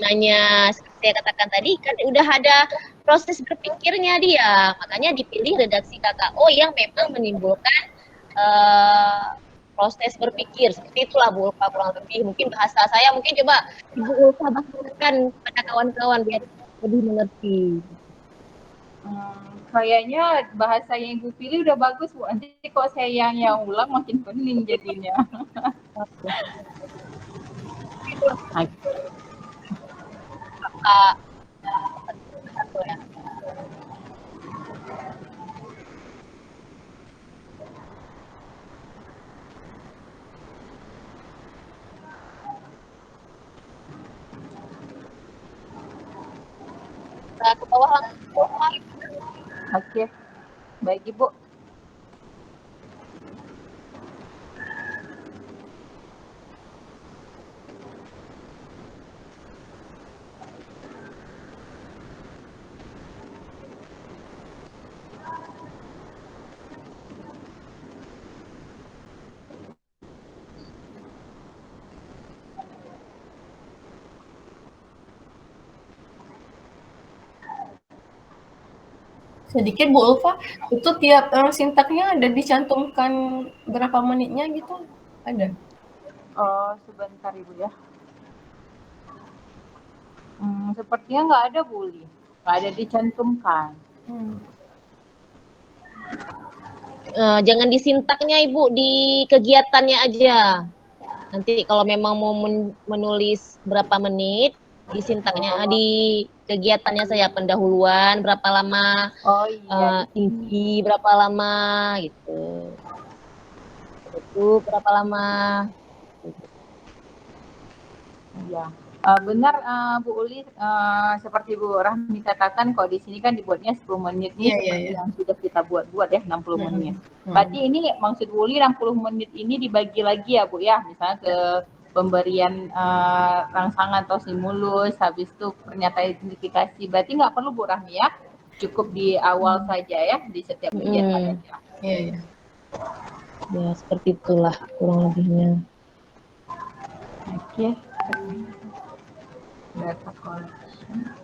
gunanya seperti saya katakan tadi kan udah ada proses berpikirnya dia, makanya dipilih redaksi KKO yang memang menimbulkan proses berpikir seperti itulah Bu Ulfa kurang lebih. Mungkin bahasa saya mungkin coba Ibu Ulfa bahaskan pada kawan-kawan biar lebih mengerti. Kayaknya bahasa yang Ibu pilih udah bagus Bu. Nanti kalau saya yang ulang makin pening jadinya. Ke bawah langsung. Oke, baik Ibu. Sedikit Bu Ulfa, itu tiap sintaknya ada dicantumkan berapa menitnya gitu? Ada? Oh, sebentar Ibu ya. Sepertinya nggak ada Bu Uli. Nggak ada dicantumkan. Jangan di sintaknya Ibu, di kegiatannya aja. Nanti kalau memang mau menulis berapa menit, di sintaknya, di kegiatannya saya pendahuluan berapa lama, inti berapa lama gitu. Itu berapa lama? Iya. Benar Bu Uli, seperti Bu Rahmi katakan kalau di sini kan dibuatnya 10 menit nih seperti yang sudah kita buat ya 60 menit. Berarti ini maksud Bu Uli 60 menit ini dibagi lagi ya Bu ya, misalnya ke pemberian rangsangan atau stimulus, habis itu pernyataan identifikasi. Berarti nggak perlu Bu Rahmi ya, cukup di awal saja ya di setiap kegiatan aja. Iya. Ya seperti itulah kurang lebihnya. Oke. Data collection.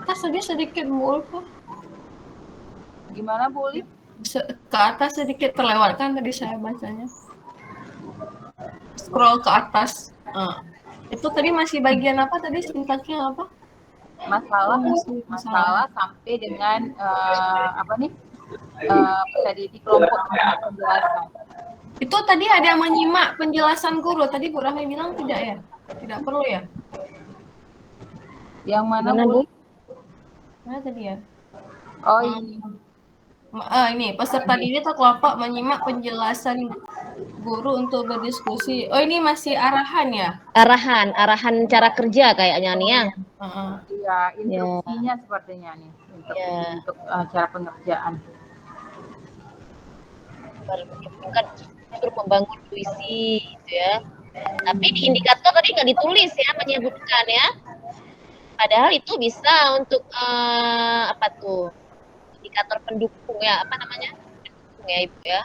Atas tadi sedikit Bu Ulfa. Gimana Bu Uli? Ke atas sedikit terlewatkan tadi saya bacanya. Scroll ke atas. Itu tadi masih bagian apa tadi sintaknya apa? Masalah sampai dengan apa nih? Tadi di kelompok penjelasan. Itu tadi ada menyimak penjelasan guru. Tadi Bu Rahmi bilang tidak ya? Tidak perlu ya? Yang mana Bu? Mana tadi ya? Oh ini. Ini peserta didik atau kelompok menyimak penjelasan guru untuk berdiskusi. Oh ini masih arahan ya? Arahan cara kerja kayaknya nih ya. Iya, instruksinya sepertinya nih untuk cara pengerjaan. Bukan untuk membangun puisi gitu ya. Tapi di indikator tadi nggak ditulis ya menyebutkan ya. Padahal itu bisa untuk apa tuh? Indikator pendukung ya, apa namanya? Pendukung ya Ibu ya.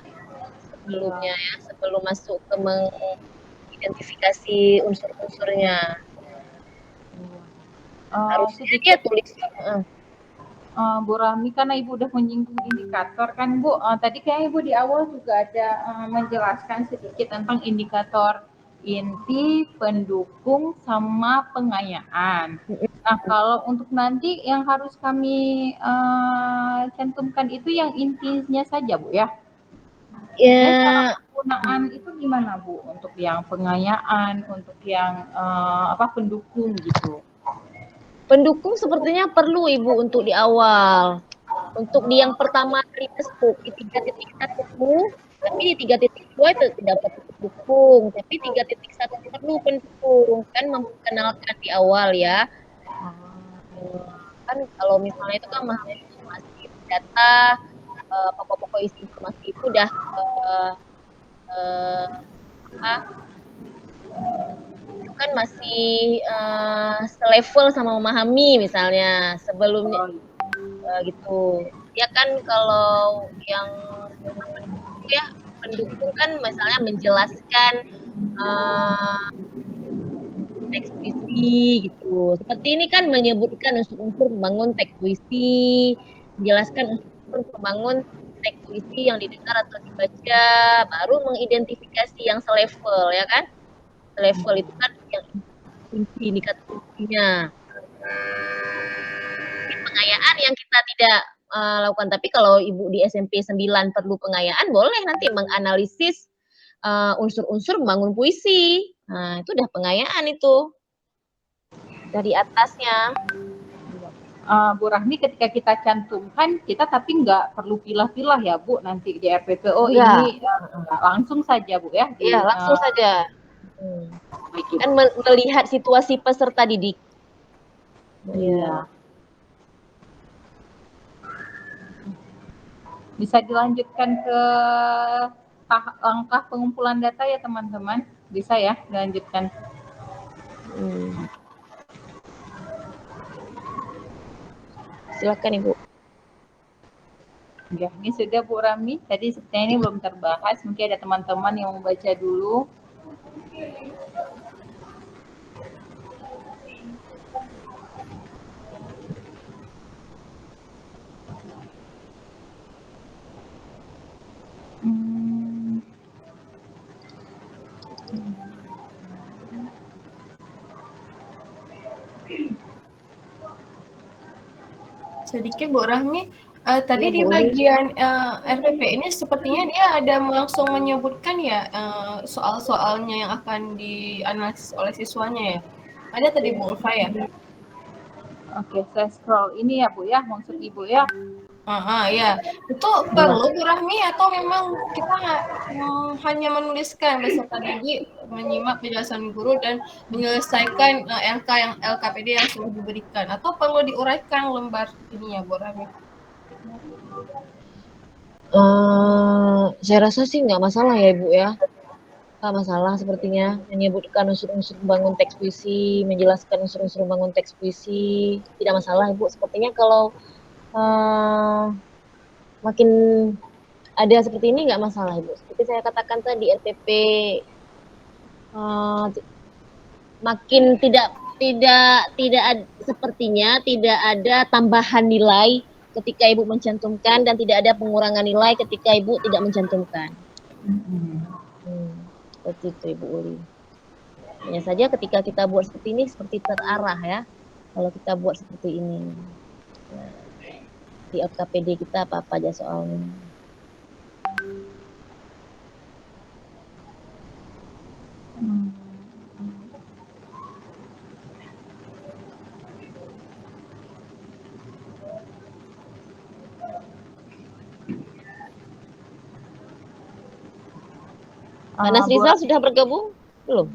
Sebelumnya ya, sebelum masuk ke mengidentifikasi unsur-unsurnya. Harusnya dia tulis. Bu Rami, karena Ibu udah menyinggung indikator kan Bu, tadi kayak Ibu di awal juga ada menjelaskan sedikit tentang indikator inti, pendukung, sama pengayaan. Nah kalau untuk nanti yang harus kami cantumkan itu yang intinya saja Bu ya? Ya. Cara penggunaan itu gimana Bu? Untuk yang pengayaan, untuk yang pendukung gitu? Pendukung sepertinya perlu Ibu untuk di awal. Untuk di yang pertama kali masuk di 3.1, tapi di 3.2 itu tidak perlu pendukung, tapi 3.1 perlu pendukung, kan memperkenalkan di awal ya. Kan kalau misalnya itu kan masih data, pokok-pokok isi informasi itu udah kan masih selevel sama memahami misalnya sebelumnya gitu. Ya kan kalau yang ya pendukung kan misalnya menjelaskan teks puisi gitu. Seperti ini kan menyebutkan unsur-unsur membangun teks puisi, menjelaskan unsur-unsur membangun teks puisi yang didengar atau dibaca, baru mengidentifikasi yang selevel ya kan? Selevel itu kan yang kunci, indikator kuncinya. Pengayaan yang kita tidak lakukan, tapi kalau Ibu di SMP 9 perlu pengayaan, boleh nanti menganalisis unsur-unsur membangun puisi. Nah, itu udah pengayaan itu. Dari atasnya. Bu Rahmi, ketika kita cantumkan, kita tapi nggak perlu pilah-pilah ya Bu, nanti di RPPO ini langsung saja Bu ya? Iya, langsung saja. Kan melihat situasi peserta didik. Iya. Bisa dilanjutkan ke langkah pengumpulan data ya teman-teman, bisa ya dilanjutkan. Silakan Ibu. Ya, ini sudah Bu Rami. Tadi sepertinya ini belum terbahas. Mungkin ada teman-teman yang mau baca dulu. Sedikit Bu Rahmi, tadi di bagian RPP ini sepertinya dia ada langsung menyebutkan ya soal-soalnya yang akan dianalisis oleh siswanya ya. Ada tadi Bu Ulfa ya? Oke, saya scroll ini ya Bu ya, maksud Ibu ya. Ya, itu perlu Bu Rahmi atau memang kita hanya menuliskan beserta didik, menyimak penjelasan guru dan menyelesaikan LKPD yang sudah diberikan, atau perlu diuraikan lembar ini ya Bu Rahmi? Saya rasa sih nggak masalah ya Ibu ya. Nggak masalah sepertinya menyebutkan unsur-unsur membangun teks puisi, menjelaskan unsur-unsur membangun teks puisi, tidak masalah Ibu. Sepertinya kalau makin ada seperti ini nggak masalah Ibu. Seperti saya katakan tadi RPP makin sepertinya tidak ada tambahan nilai ketika Ibu mencantumkan dan tidak ada pengurangan nilai ketika Ibu tidak mencantumkan. Seperti itu Ibu Uli. Hanya saja ketika kita buat seperti ini seperti terarah ya. Kalau kita buat seperti ini. Di LKPD kita apa-apa aja soalnya. Pak Nasrizal sudah bergabung? Belum?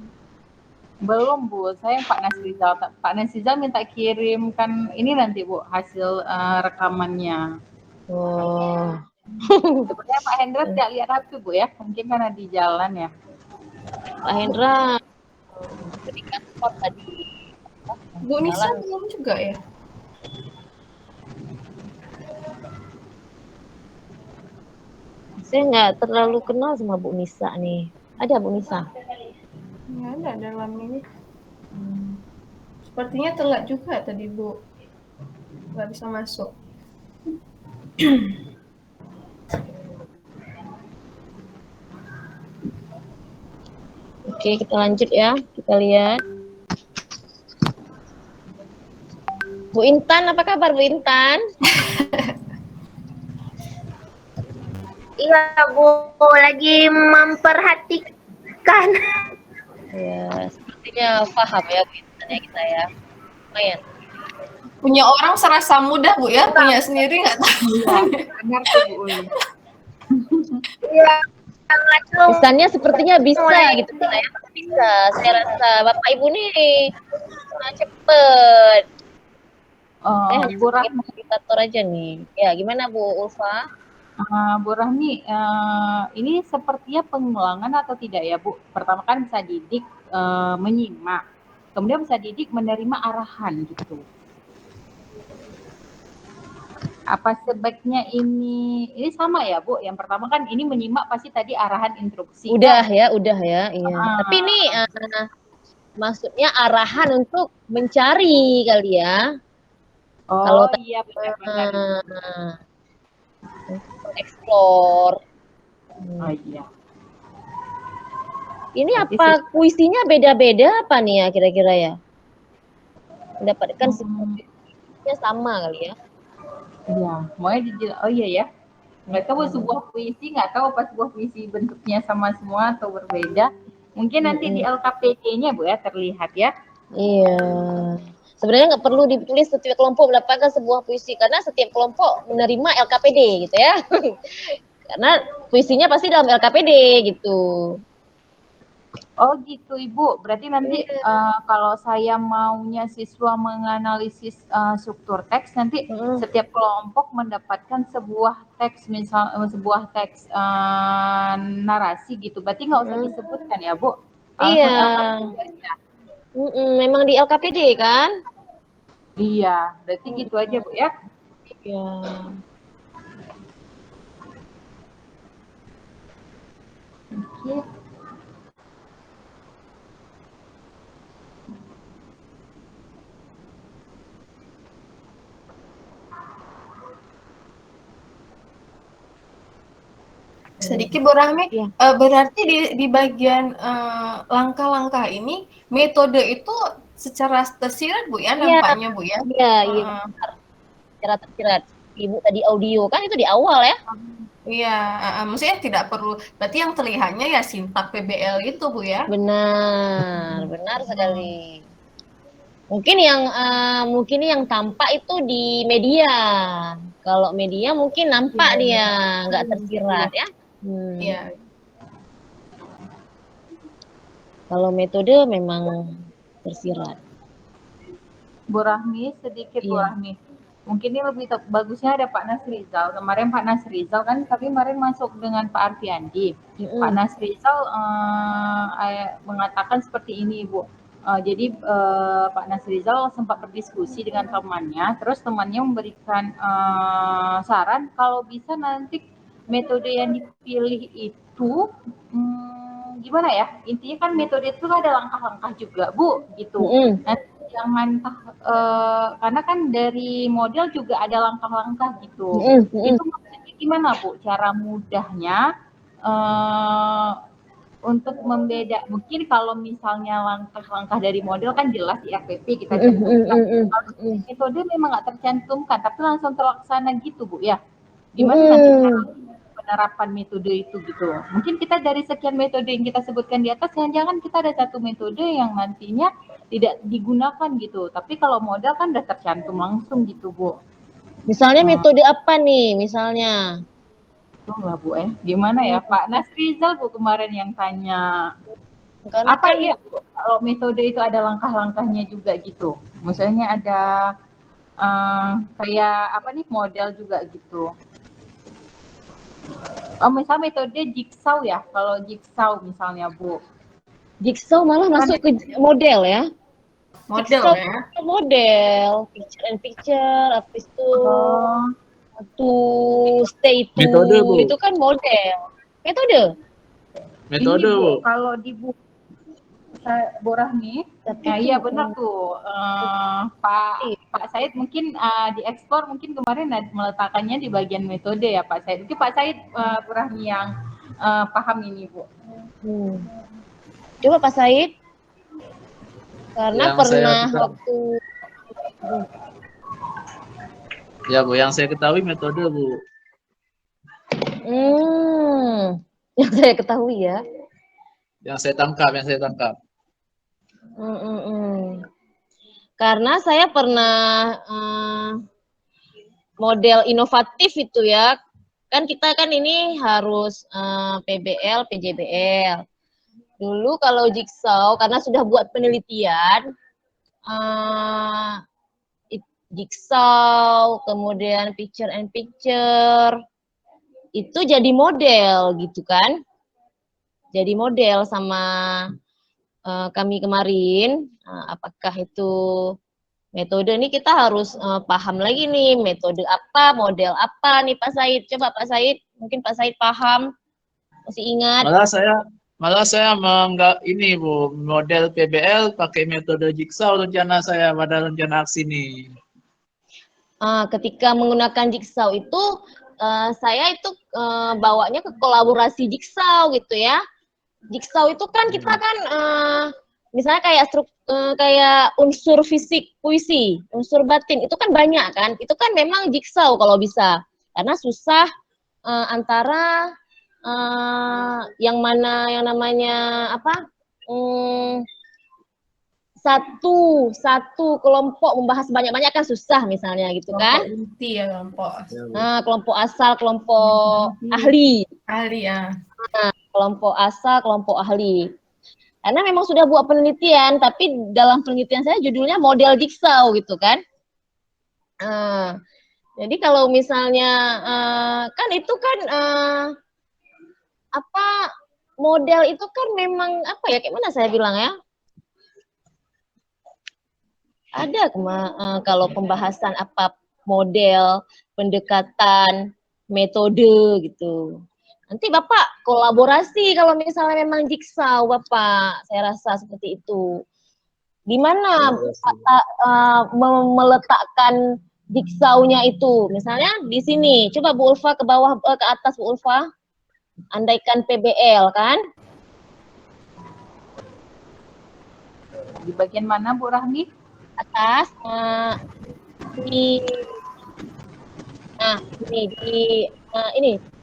Belum Bu, saya Pak Nasrizal. Pak Nasrizal minta kirimkan ini nanti Bu, hasil rekamannya. Sebenarnya Pak Hendra tidak lihat HP Bu ya, mungkin karena di jalan ya. Pak Hendra di kantor tadi. Bu Nisa belum juga ya? Saya nggak terlalu kenal sama Bu Nisa nih. Ada Bu Nisa? Nggak ada dalam ini. Sepertinya telat juga tadi Bu. Nggak bisa masuk. Oke, kita lanjut ya. Kita lihat. Bu Intan, apa kabar Bu Intan? Iya Bu, lagi memperhatikan. Ya, sepertinya paham ya Bu Intan ya kita ya. Lumayan. Punya orang serasa mudah Bu ya, punya sendiri nggak tahu. Benar tuh Bu Uli. Iya, Pesannya sepertinya bisa gitu ya. Bisa. Saya rasa Bapak Ibu nih cepet. Saya hanya sebagai fasilitator aja nih. Ya, gimana Bu Ulfa? Bu Rahmi, ini sepertinya pengulangan atau tidak ya Bu? Pertama kan bisa didik menyimak, kemudian bisa didik menerima arahan gitu. Apa sebaiknya ini sama ya Bu? Yang pertama kan ini menyimak pasti tadi arahan instruksi. Udah kan? ya, iya. Tapi ini maksudnya arahan untuk mencari kali ya. Kalau Oh iya benar-benar. untuk explore. Oh iya. Ini Berarti apa puisinya beda-beda apa nih ya kira-kira ya? Mendapatkan puisinya sama kali ya? Iya, maunya oh iya ya. Nggak tahu sebuah puisi, nggak tahu apa sebuah puisi bentuknya sama semua atau berbeda. Mungkin nanti di LKPD-nya Bu ya terlihat ya. Iya. Sebenarnya nggak perlu ditulis setiap kelompok mendapatkan sebuah puisi karena setiap kelompok menerima LKPD gitu ya. Karena puisinya pasti dalam LKPD gitu. Oh gitu Ibu, berarti nanti kalau saya maunya siswa menganalisis struktur teks, nanti setiap kelompok mendapatkan sebuah teks, misal sebuah teks narasi gitu. Berarti nggak usah disebutkan ya Bu? Iya. LKPD aja. Memang di LKPD kan? Iya, berarti gitu aja Bu ya. Iya. Oke. Sedikit Bu Rahmi, berarti di bagian langkah-langkah ini metode itu secara tersirat Bu ya nampaknya Bu ya? Iya, benar. Secara tersirat. Ibu tadi audio kan itu di awal ya? Iya, maksudnya tidak perlu, berarti yang terlihatnya ya sintak PBL itu Bu ya? Benar sekali. Mungkin yang tampak itu di media. Kalau media mungkin nampak dia nggak tersirat ya. Iya. Kalau metode memang tersirat. Bu Rahmi, sedikit Bu Rahmi. Mungkin ini lebih bagusnya ada Pak Nasrizal. Kemarin Pak Nasrizal kan kami kemarin masuk dengan Pak Arfiandi. Pak Nasrizal mengatakan seperti ini Bu. Jadi Pak Nasrizal sempat berdiskusi dengan temannya, terus temannya memberikan saran kalau bisa nanti metode yang dipilih itu gimana ya? Intinya kan metode itu ada langkah-langkah juga Bu, gitu. Jangan karena kan dari model juga ada langkah-langkah gitu. Itu maksudnya gimana Bu? Cara mudahnya untuk membeda, mungkin kalau misalnya langkah-langkah dari model kan jelas di RPP kita cantumkan. Kalau metode memang nggak tercantumkan, tapi langsung terlaksana gitu Bu ya. Gimana nanti cara penerapan metode itu gitu? Mungkin kita dari sekian metode yang kita sebutkan di atas, jangan kita ada satu metode yang nantinya tidak digunakan gitu. Tapi kalau model kan udah tercantum langsung gitu Bu. Misalnya metode apa nih? Misalnya? Lah Bu gimana ya Pak Nasrizal Bu kemarin yang tanya. Karena apa ya Bu, kalau metode itu ada langkah-langkahnya juga gitu. Misalnya ada kayak apa nih model juga gitu. Misal metode jigsaw ya, kalau jigsaw misalnya Bu. Jigsaw malah masuk ke model ya? Model ya? Model, picture and picture, habis itu to stay to, metode Bu. Itu kan model. Metode Bu. Kalau di buku Bu Rahmi, iya benar tuh. Pak Said mungkin dieksplor mungkin kemarin meletakkannya di bagian metode ya Pak Said. Mungkin Pak Said Bu Rahmi yang paham ini Bu. Coba Pak Said, karena yang pernah waktu ya Bu, yang saya ketahui metode Bu. Yang saya ketahui ya. Yang saya tangkap. Karena saya pernah model inovatif itu ya. Kan kita kan ini harus PBL, PJBL. Dulu kalau jigsaw, karena sudah buat penelitian, jigsaw, kemudian picture and picture, itu jadi model gitu kan. Jadi model sama kami kemarin, apakah itu Metode ini kita harus paham lagi nih, metode apa, model apa nih Pak Said. Coba Pak Said, mungkin Pak Said paham, masih ingat. Malah saya menganggap ini Bu, model PBL pakai metode jigsaw rencana saya pada rencana aksi ini. Ketika menggunakan jigsaw itu, saya itu bawanya ke kolaborasi jigsaw gitu ya. Jigsaw itu kan kita kan misalnya kayak unsur fisik puisi, unsur batin itu kan banyak kan. Itu kan memang jigsaw kalau bisa. Karena susah antara yang mana yang namanya apa? Satu kelompok membahas banyak-banyak kan susah misalnya gitu kan. Kelompok inti ya, kelompok. Kelompok asal, kelompok ahli. Ahli ya. Kelompok asal, kelompok ahli. Karena memang sudah buat penelitian, tapi dalam penelitian saya judulnya model jigsaw gitu kan. Jadi kalau misalnya kan itu kan model itu kan memang apa ya, kayak mana saya bilang ya? Ada kalau pembahasan apa model, pendekatan, metode gitu. Nanti Bapak kolaborasi kalau misalnya memang jigsaw Bapak, saya rasa seperti itu. Di mana meletakkan jigsawnya itu? Misalnya di sini, coba Bu Ulfa ke bawah, ke atas Bu Ulfa. Andaikan PBL kan? Di bagian mana Bu Rahmi? Atas, ini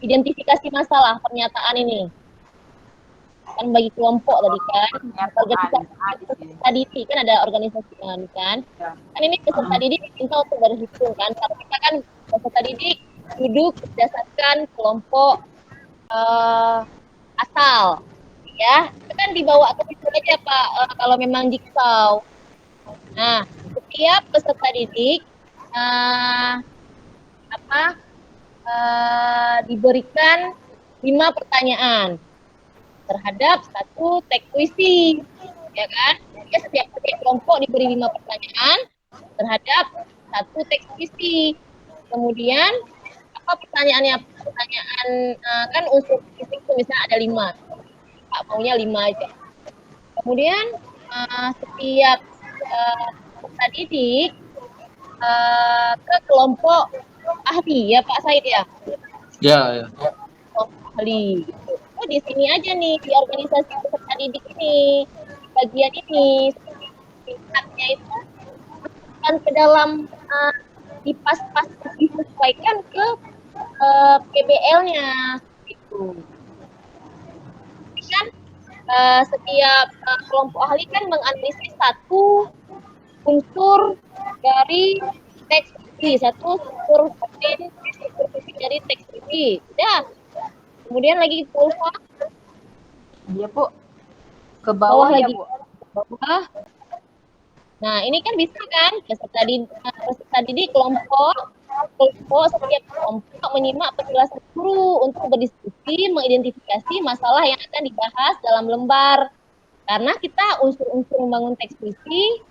identifikasi masalah pernyataan ini kan bagi kelompok tadi kan, organisasi tadi kan ada organisasi kan ini peserta didik diminta untuk berhitung kan, kalau kita kan peserta didik duduk berdasarkan kelompok asal ya, itu kan dibawa ke situ aja Pak kalau memang jigsaw. Nah, setiap peserta didik diberikan 5 pertanyaan terhadap satu teks puisi, ya kan? Ya, setiap kelompok diberi 5 pertanyaan terhadap satu teks puisi. Kemudian apa pertanyaannya? Pertanyaan kan unsur fisik itu misalnya ada 5, Pak maunya 5 aja. Kemudian setiap peserta didik ke kelompok ahli ya Pak Said ya? Ya. Kelompok ahli. Oh, di sini aja nih di organisasi peserta didik ini, bagian ini tingkatnya itu kan ke dalam dipas-pas disesuaikan ke PBL-nya gitu. Kan setiap kelompok ahli kan menganalisis satu unsur dari teks puisi, satu unsur dari teks puisi. Udah. Kemudian lagi Ulfa. Iya Bu. Ke bawah ya Bu. Bawah. Nah ini kan bisa kan peserta didik kelompok setiap kelompok menyimak penjelasan guru untuk berdiskusi mengidentifikasi masalah yang akan dibahas dalam lembar. Karena kita unsur-unsur membangun teks puisi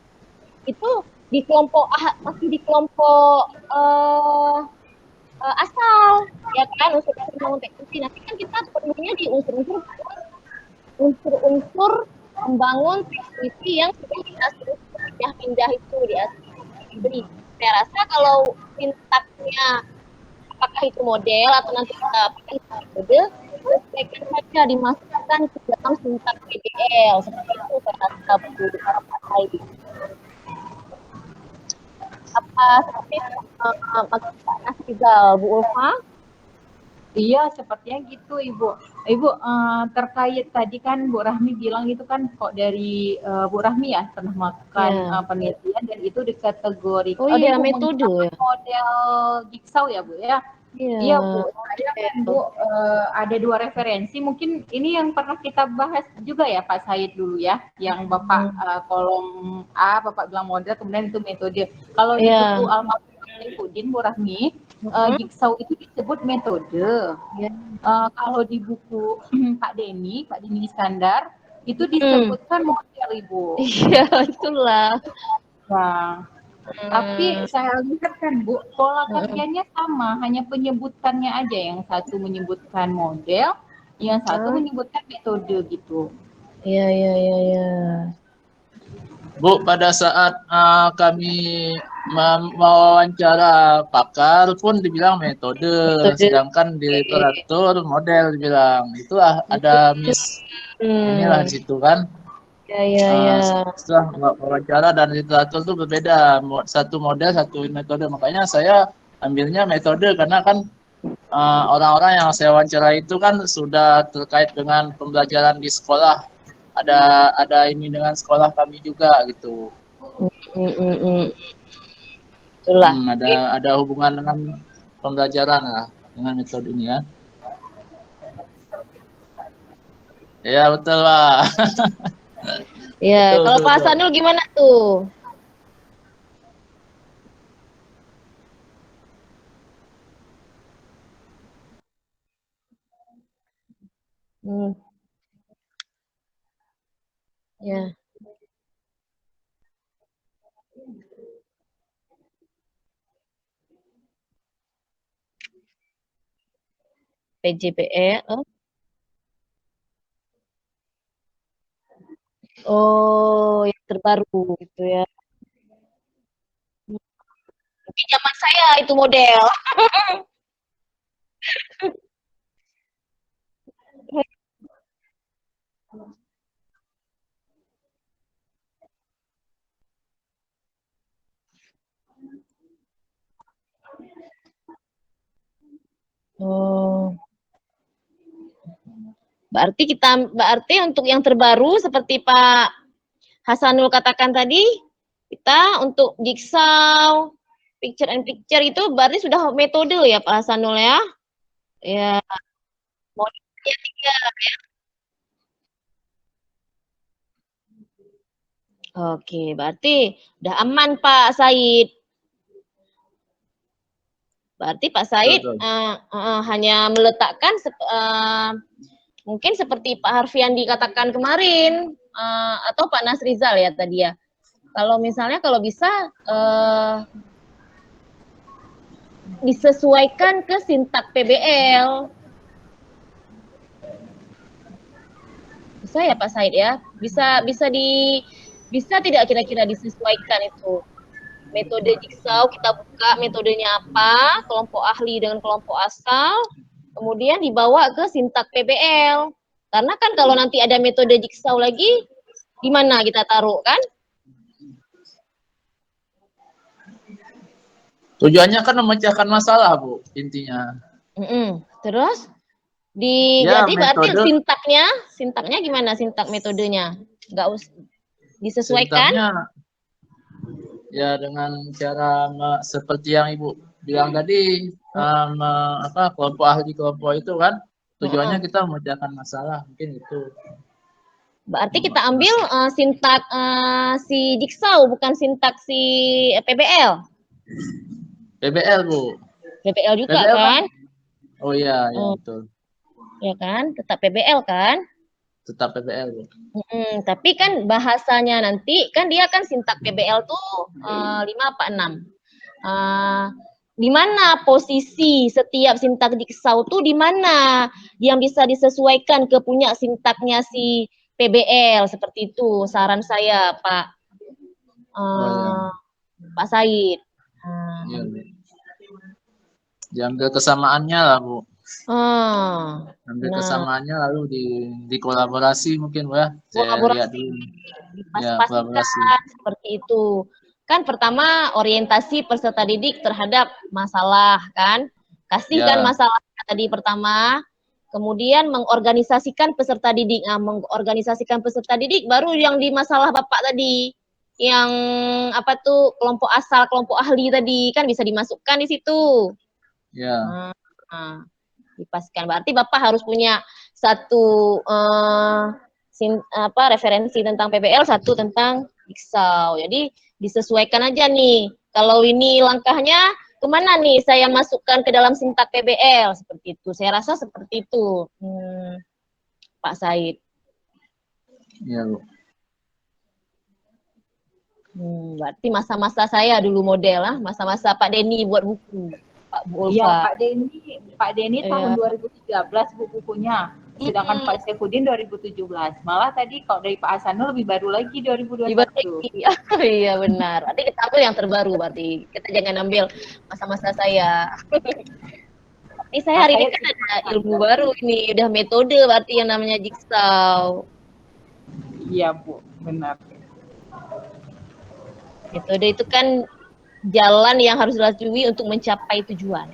itu di kelompok masih di kelompok asal ya kan, unsur-unsur membangun teks puisi. Nanti kan kita perlunya di unsur-unsur membangun teks puisi yang sudah kita pindah itu di asal. Jadi saya rasa kalau sintaksnya apakah itu model atau nanti kita pakai metode, sebaiknya saja dimasukkan ke dalam sintaks PBL seperti itu saya rasa Bu. Apa seperti Mas Rizal, Bu Ulfa? Iya, sepertinya gitu Ibu. Ibu terkait tadi kan Bu Rahmi bilang itu kan kok dari Bu Rahmi ya pernah melakukan penelitian dan itu dikategorikan metode model jigsaw ya Bu ya. Iya Bu, ada kan Bu ada 2 referensi, mungkin ini yang pernah kita bahas juga ya Pak Said dulu ya, yang Bapak kolom A Bapak bilang model, kemudian itu metode. Kalau di buku Al-Mafudin Bu Rahmi, jigsaw itu disebut metode. Kalau di buku Pak Denny Iskandar itu disebutkan model Ibu. Iya itulah. Nah, Tapi saya lihat kan Bu, pola kajiannya sama, hanya penyebutannya aja. Yang satu menyebutkan model, yang satu menyebutkan metode gitu. Iya, iya, iya, iya. Bu, pada saat kami mewawancara pakar pun dibilang metode, sedangkan di literatur model dibilang. Itulah ada inilah di situ kan. Ya, ya, ya. Setelah wawancara dan literatur itu berbeda, satu model satu metode, makanya saya ambilnya metode karena kan orang-orang yang saya wawancara itu kan sudah terkait dengan pembelajaran di sekolah, ada ini dengan sekolah kami juga gitu. Itulah. Ada hubungan dengan pembelajaran lah dengan metode ini ya. Ya betul Pak. Ya, kalau Pak Hasanul gimana tuh? Ya. PJPE. Oh, yang terbaru gitu ya. Mungkin zaman saya itu model. Oh. Berarti untuk yang terbaru seperti Pak Hasanul katakan tadi, kita untuk jigsaw, picture and picture itu berarti sudah metode ya Pak Hasanul ya? Ya, modelnya 3 ya. Oke, berarti udah aman Pak Said. Berarti Pak Said hanya meletakkan mungkin seperti Pak Harfian dikatakan kemarin atau Pak Nasrizal ya tadi ya. Kalau misalnya kalau bisa disesuaikan ke sintak PBL. Bisa ya Pak Said ya? Bisa tidak kira-kira disesuaikan itu? Metode jigsaw kita buka metodenya apa, kelompok ahli dengan kelompok asal, kemudian dibawa ke sintak PBL. Karena kan kalau nanti ada metode jigsaw lagi, di mana kita taruh kan? Tujuannya kan memecahkan masalah, Bu, intinya. Terus ya, jadi berarti sintaknya gimana sintak metodenya? Nggak disesuaikan? Sintaknya ya dengan cara seperti yang Ibu bilang tadi, kelompok ahli kelompok itu kan tujuannya kita memecahkan masalah, mungkin itu. Berarti kita ambil sintak si jigsaw bukan sintak si PBL. PBL Bu. PBL juga PBL kan? Oh iya, ya betul. Ya kan, tetap PBL kan? Tetap PBL Bu. Tapi kan bahasanya nanti kan dia kan sintak PBL tuh 5 apa 6. Di mana posisi setiap sintak jigsaw tuh di mana yang bisa disesuaikan ke punya sintaknya si PBL seperti itu saran saya Pak Pak Said. Iya, Bu. Diambil kesamaannya lah Bu. Ambil kesamaannya lalu dikolaborasi mungkin Bu ya. Saya lihat dulu. Ya, kolaborasi. Seperti itu. Kan pertama orientasi peserta didik terhadap masalah kan. Kasihkan masalahnya tadi pertama. Kemudian mengorganisasikan peserta didik. Nah, mengorganisasikan peserta didik baru yang di masalah Bapak tadi. Yang apa tuh kelompok asal, kelompok ahli tadi kan bisa dimasukkan di situ. Ya. Dipaskan. Berarti Bapak harus punya satu referensi tentang PBL, satu tentang jigsaw. Jadi disesuaikan aja nih. Kalau ini langkahnya kemana nih saya masukkan ke dalam sintak PBL seperti itu. Saya rasa seperti itu, Pak Said. Iya Bu. Berarti masa-masa saya dulu model lah, masa-masa Pak Denny buat buku, Pak Bu Iya, Ulfa. Pak Denny tahun Iya. 2013 bukunya. Sedangkan Pak Saifuddin 2017. Malah tadi kalau dari Pak Hasanul lebih baru lagi 2021. Diperbaiki. Iya benar. Berarti kita ambil yang terbaru berarti. Kita jangan ambil masa-masa saya. Ini saya hari ini Saya kan ada ilmu baru ini, udah metode berarti yang namanya jigsaw. Iya, Bu, benar. Metode itu kan jalan yang harus dilalui untuk mencapai tujuan.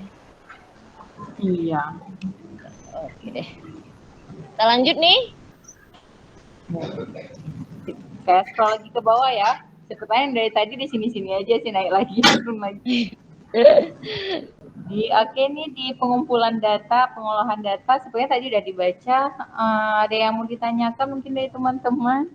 Iya. Oke deh. Kita lanjut nih. Saya scroll lagi ke bawah ya. Sepertinya dari tadi di sini-sini aja sih, naik lagi, turun lagi. Oke nih, di pengumpulan data, pengolahan data, sebenarnya tadi udah dibaca. Ada yang mau ditanyakan mungkin dari teman-teman?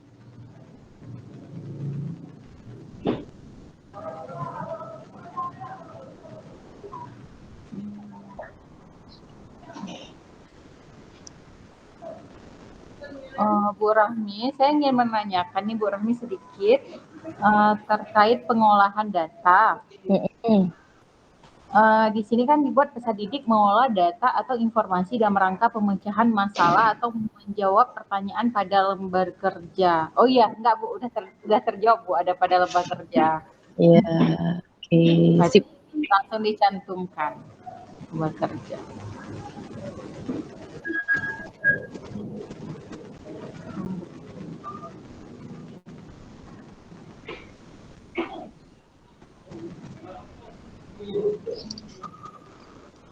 Bu Rahmi, saya ingin menanyakan nih Bu Rahmi sedikit terkait pengolahan data. Di sini kan dibuat peserta didik mengolah data atau informasi dalam rangka pemecahan masalah atau menjawab pertanyaan pada lembar kerja. Oh iya, enggak Bu, udah terjawab Bu, ada pada lembar kerja. Iya, oke. Sip. Langsung dicantumkan lembar kerja.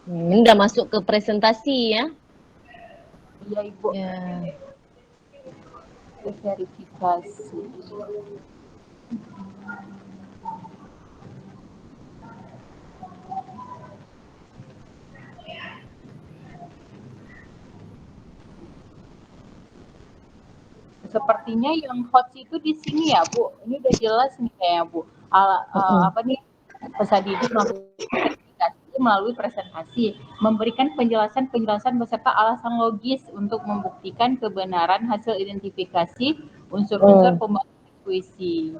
Ini udah masuk ke presentasi ya. Iya Ibu. Ya. Verifikasi. Sepertinya yang hot itu di sini ya Bu. Ini udah jelas nih kayaknya Bu. Apa nih, peserta didik verifikasi melalui presentasi, memberikan penjelasan beserta alasan logis untuk membuktikan kebenaran hasil identifikasi unsur-unsur pembangunan puisi.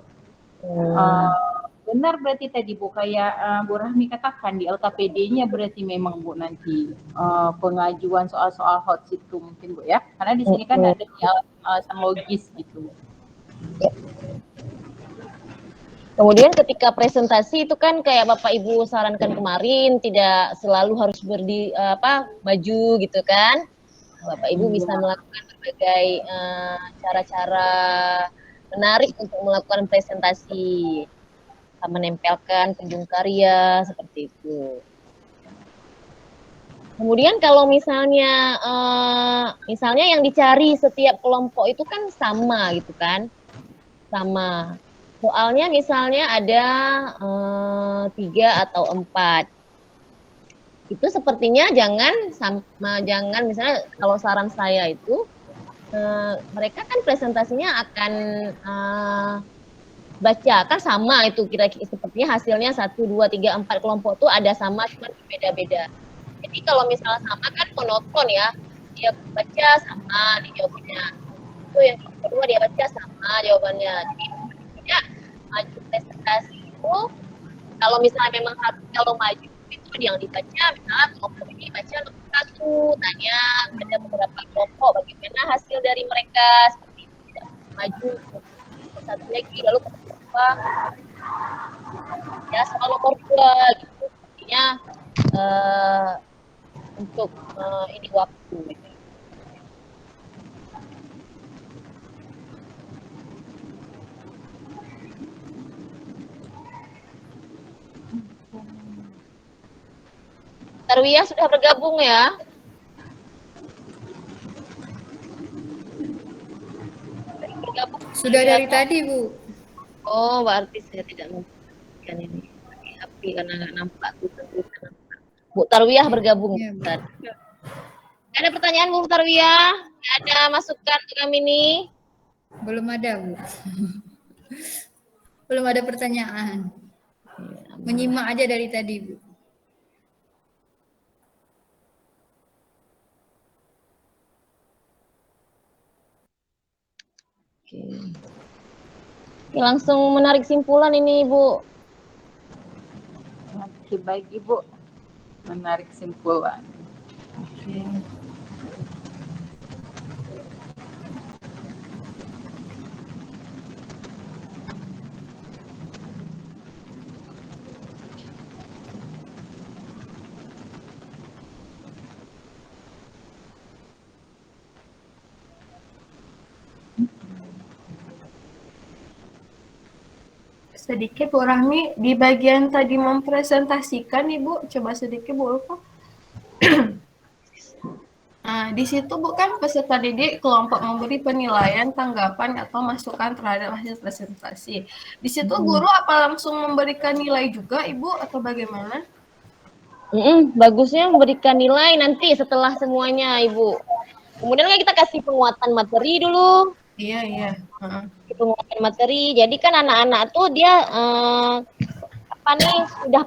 Benar berarti tadi Bu, kayak Bu Rahmi katakan di LKPD-nya berarti memang Bu nanti pengajuan soal-soal hot itu mungkin Bu ya, karena di sini kan ada alasan logis gitu. Kemudian ketika presentasi itu kan kayak Bapak Ibu sarankan kemarin tidak selalu harus maju gitu kan. Bapak Ibu bisa melakukan berbagai cara-cara menarik untuk melakukan presentasi, menempelkan kunjung karya seperti itu. Kemudian kalau misalnya yang dicari setiap kelompok itu kan sama gitu kan, sama. Soalnya misalnya ada 3 atau 4. Itu sepertinya jangan misalnya kalau saran saya itu mereka kan presentasinya akan baca kan sama itu kira-kira sepertinya hasilnya 1, 2, 3, 4 kelompok tuh ada sama cuma berbeda-beda. Jadi kalau misalnya sama kan monoton ya, dia baca sama dijawabnya. Itu yang kedua dia baca sama jawabannya. Jadi ya maju presentasi itu kalau misalnya memang kalau maju itu yang dibaca misalnya kelompok ini baca nomor 1, tanya ada beberapa kelompok bagaimana hasil dari mereka seperti itu, tidak maju satu lagi lalu kedua ya soal nomor 2 gitu artinya untuk ini waktu gitu. Tarwiyah sudah bergabung ya? Sudah dari tadi Bu. Oh, berarti saya tidak memperhatikan ini api karena nggak nampak tulisan. Bu Tarwiyah bergabung. Ya, Bu. Ada pertanyaan Bu Tarwiyah? Ada masukan untuk kami ini? Belum ada Bu. Belum ada pertanyaan. Menyimak aja dari tadi Bu. Oke. Langsung menarik simpulan ini, Ibu. Oke, baik Ibu. Menarik simpulan. Oke. Sedikit Bu Rahmi, di bagian tadi mempresentasikan Ibu, coba sedikit Bu Ulfa. Nah, di situ bukan peserta didik kelompok memberi penilaian, tanggapan, atau masukan terhadap hasil presentasi. Di situ guru apa langsung memberikan nilai juga Ibu atau bagaimana? Bagusnya memberikan nilai nanti setelah semuanya, Ibu. Kemudian kan kita kasih penguatan materi dulu. Iya. Penguatan materi. Jadi kan anak-anak tuh dia sudah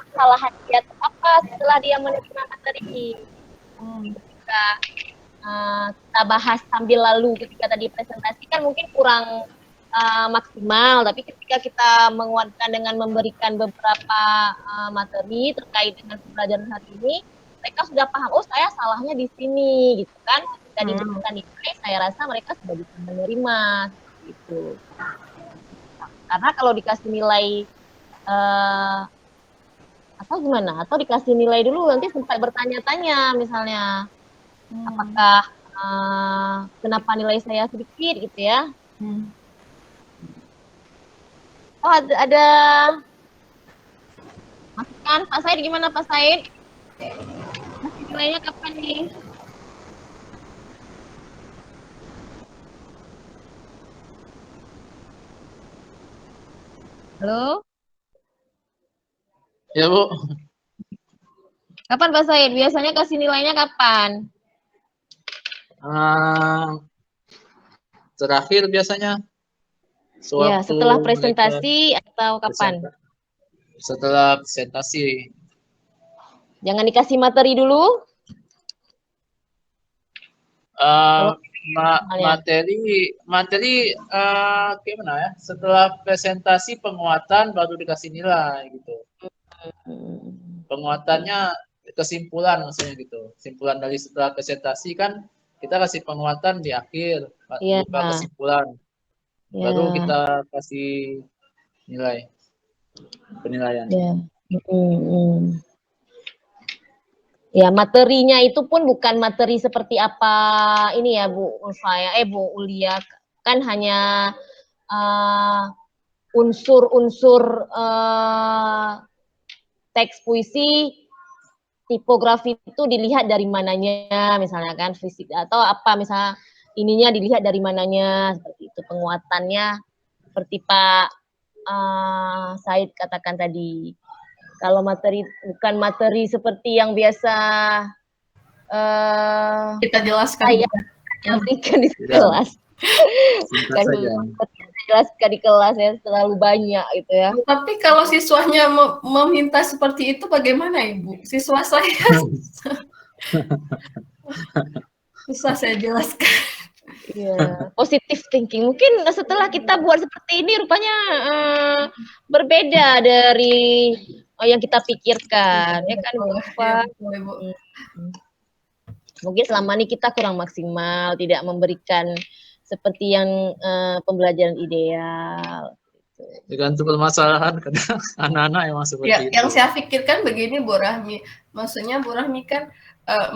kesalahan dia apa setelah dia menerima materi. Kita bahas sambil lalu ketika tadi presentasi kan mungkin kurang maksimal, tapi ketika kita menguatkan dengan memberikan beberapa materi terkait dengan pembelajaran hari ini, mereka sudah paham, oh saya salahnya di sini, gitu kan. Ketika diberikan nilai, saya rasa mereka sudah bisa menerima, gitu. Karena kalau dikasih nilai atau gimana? Atau dikasih nilai dulu nanti sampai bertanya-tanya misalnya, apakah kenapa nilai saya sedikit gitu ya? Oh ada masukan Pak Said, gimana Pak Said? Masih nilainya kapan nih? Halo? Ya Bu. Kapan Pak Said? Biasanya kasih nilainya kapan? Terakhir biasanya. Ya, setelah presentasi atau kapan? Setelah presentasi. Jangan dikasih materi dulu? Materi gimana ya? Setelah presentasi penguatan baru dikasih nilai gitu. Penguatannya kesimpulan maksudnya gitu. Kesimpulan dari setelah presentasi kan kita kasih penguatan di akhir, bukan kesimpulan. Baru kita kasih nilai penilaian. Ya, materinya itu pun bukan materi seperti apa ini ya Bu Ulfa ya, Bu Ulia, kan hanya unsur-unsur teks puisi, tipografi itu dilihat dari mananya, misalnya kan fisik atau apa misalnya ininya dilihat dari mananya, seperti itu. Penguatannya seperti Pak Said katakan tadi. Kalau materi bukan materi seperti yang biasa kita jelaskan yang berikan di kelas. Kan jelaskan di kelas ya terlalu banyak gitu ya. Tapi kalau siswanya meminta seperti itu bagaimana Ibu? Siswa saya susah saya jelaskan. Iya, positive thinking. Mungkin setelah kita buat seperti ini rupanya berbeda dari yang kita pikirkan, ya kan Bapak? Mungkin selama ini kita kurang maksimal, tidak memberikan seperti yang pembelajaran ideal. Tergantung permasalahan kadang anak-anak emang seperti itu. Yang saya pikirkan begini Bu Rahmi, maksudnya Bu Rahmi kan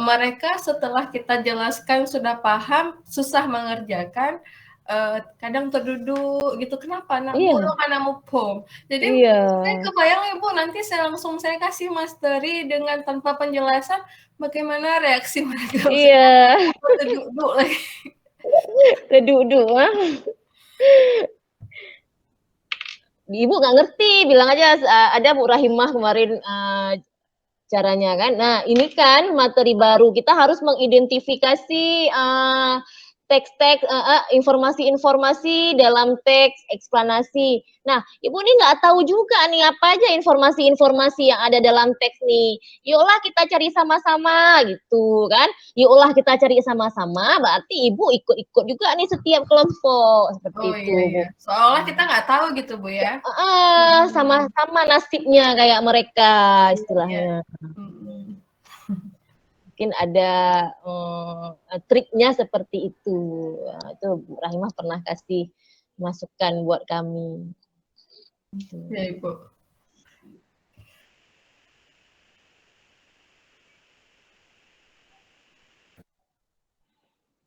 mereka setelah kita jelaskan sudah paham, susah mengerjakan, kadang terduduk gitu. Kenapa? Karena mupom. Jadi saya kebayang Ibu nanti saya kasih materi dengan tanpa penjelasan, bagaimana reaksi mereka? Iya. Terduduk lagi. Terduduk. Ibu nggak ngerti, bilang aja ada Bu Rahimah kemarin caranya kan. Nah ini kan materi baru, kita harus mengidentifikasi teks-teks, informasi-informasi dalam teks, eksplanasi. Nah, Ibu nih nggak tahu juga nih apa aja informasi-informasi yang ada dalam teks nih. Yuklah kita cari sama-sama gitu kan. Yuklah kita cari sama-sama, berarti Ibu ikut-ikut juga nih setiap kelompok seperti Oh itu, iya, Bu. iya. Seolah kita nggak tahu gitu, Bu ya. Sama-sama nasibnya kayak mereka istilahnya. Mm-mm. Mungkin ada triknya seperti itu. Nah, itu Bu Rahimah pernah kasih masukan buat kami. Ya, Ibu.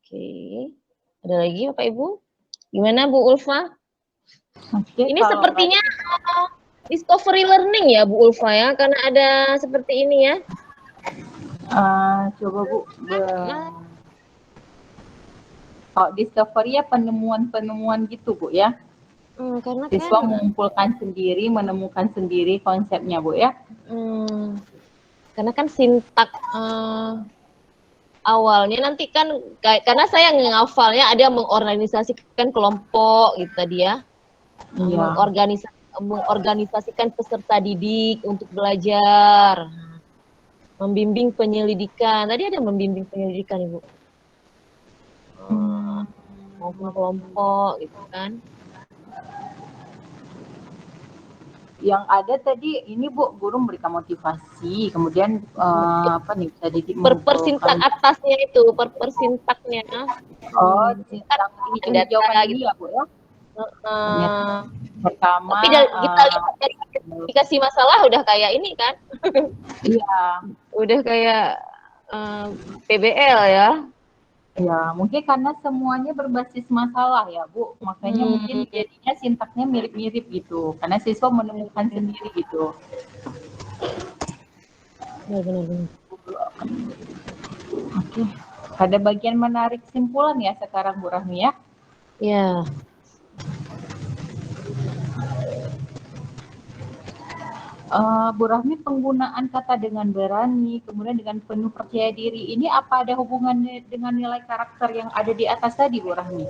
Oke, ada lagi Bapak Ibu? Gimana Bu Ulfa? Oke, Ini kalau sepertinya discovery learning ya Bu Ulfa ya, karena ada seperti ini ya. coba Bu, kalau discovery ya penemuan-penemuan gitu Bu ya. Karena Siswa kan mengumpulkan sendiri, menemukan sendiri konsepnya Bu ya. karena kan sintak awalnya nanti kan karena saya ngafalnya ada mengorganisasikan kelompok gitu tadi ya. Iya. Mengorganisasikan peserta didik untuk belajar. Membimbing penyelidikan. Tadi ada membimbing penyelidikan, Ibu. Maupun kelompok gitu kan. Yang ada tadi ini Bu, guru memberikan motivasi, kemudian apa nih bisa didik Persintak atasnya itu, persintaknya. Oh, sintak ini jawaban ini ya Bu ya. Pertama, tapi kita lihat dari dikasih masalah udah kayak ini kan. Iya. Udah kayak PBL ya. Ya, mungkin karena semuanya berbasis masalah ya Bu, makanya mungkin jadinya sintaknya mirip-mirip gitu, karena siswa menemukan sendiri gitu. Benar-benar. Oke, ada bagian menarik simpulan ya sekarang Bu Rahmi ya? Ya. Bu Rahmi, penggunaan kata dengan berani, kemudian dengan penuh percaya diri, ini apa ada hubungannya dengan nilai karakter yang ada di atas tadi Bu Rahmi?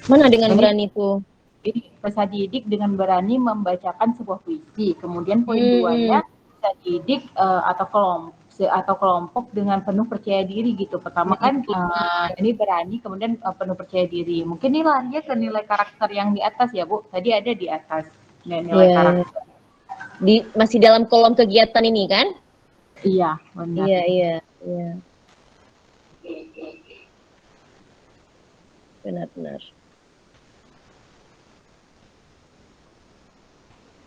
Mana dengan berani itu? Jadi peserta didik dengan berani membacakan sebuah puisi. Kemudian poin duanya, peserta didik atau kelompok dengan penuh percaya diri gitu. Pertama kan ini berani, kemudian penuh percaya diri. Mungkin ini larinya ke nilai karakter yang di atas ya Bu. Tadi ada di atas nilai karakter. Masih dalam kolom kegiatan ini kan? Iya, benar. Iya. Benar.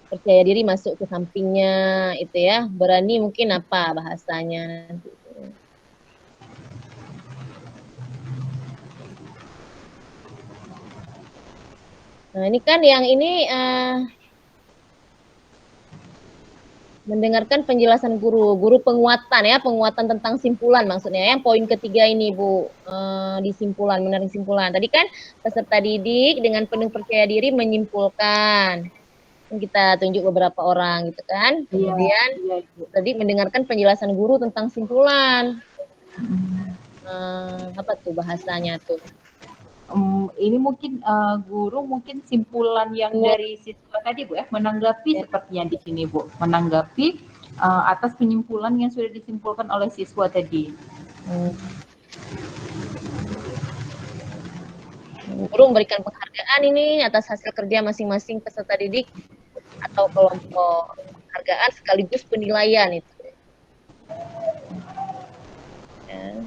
Percaya diri masuk ke sampingnya itu ya. Berani mungkin apa bahasanya nanti. Nah, ini kan yang ini mendengarkan penjelasan guru penguatan ya, penguatan tentang simpulan maksudnya. Yang poin ketiga ini Bu, di simpulan, menarik simpulan. Tadi kan peserta didik dengan penuh percaya diri menyimpulkan. Kita tunjuk beberapa orang gitu kan. Kemudian tadi mendengarkan penjelasan guru tentang simpulan. Apa tuh bahasanya tuh? Ini mungkin guru mungkin simpulan yang dari siswa tadi Bu ya, menanggapi sepertinya di sini Bu, menanggapi atas penyimpulan yang sudah disimpulkan oleh siswa tadi. Guru memberikan penghargaan ini atas hasil kerja masing-masing peserta didik atau kelompok. Penghargaan sekaligus penilaian itu. Ya.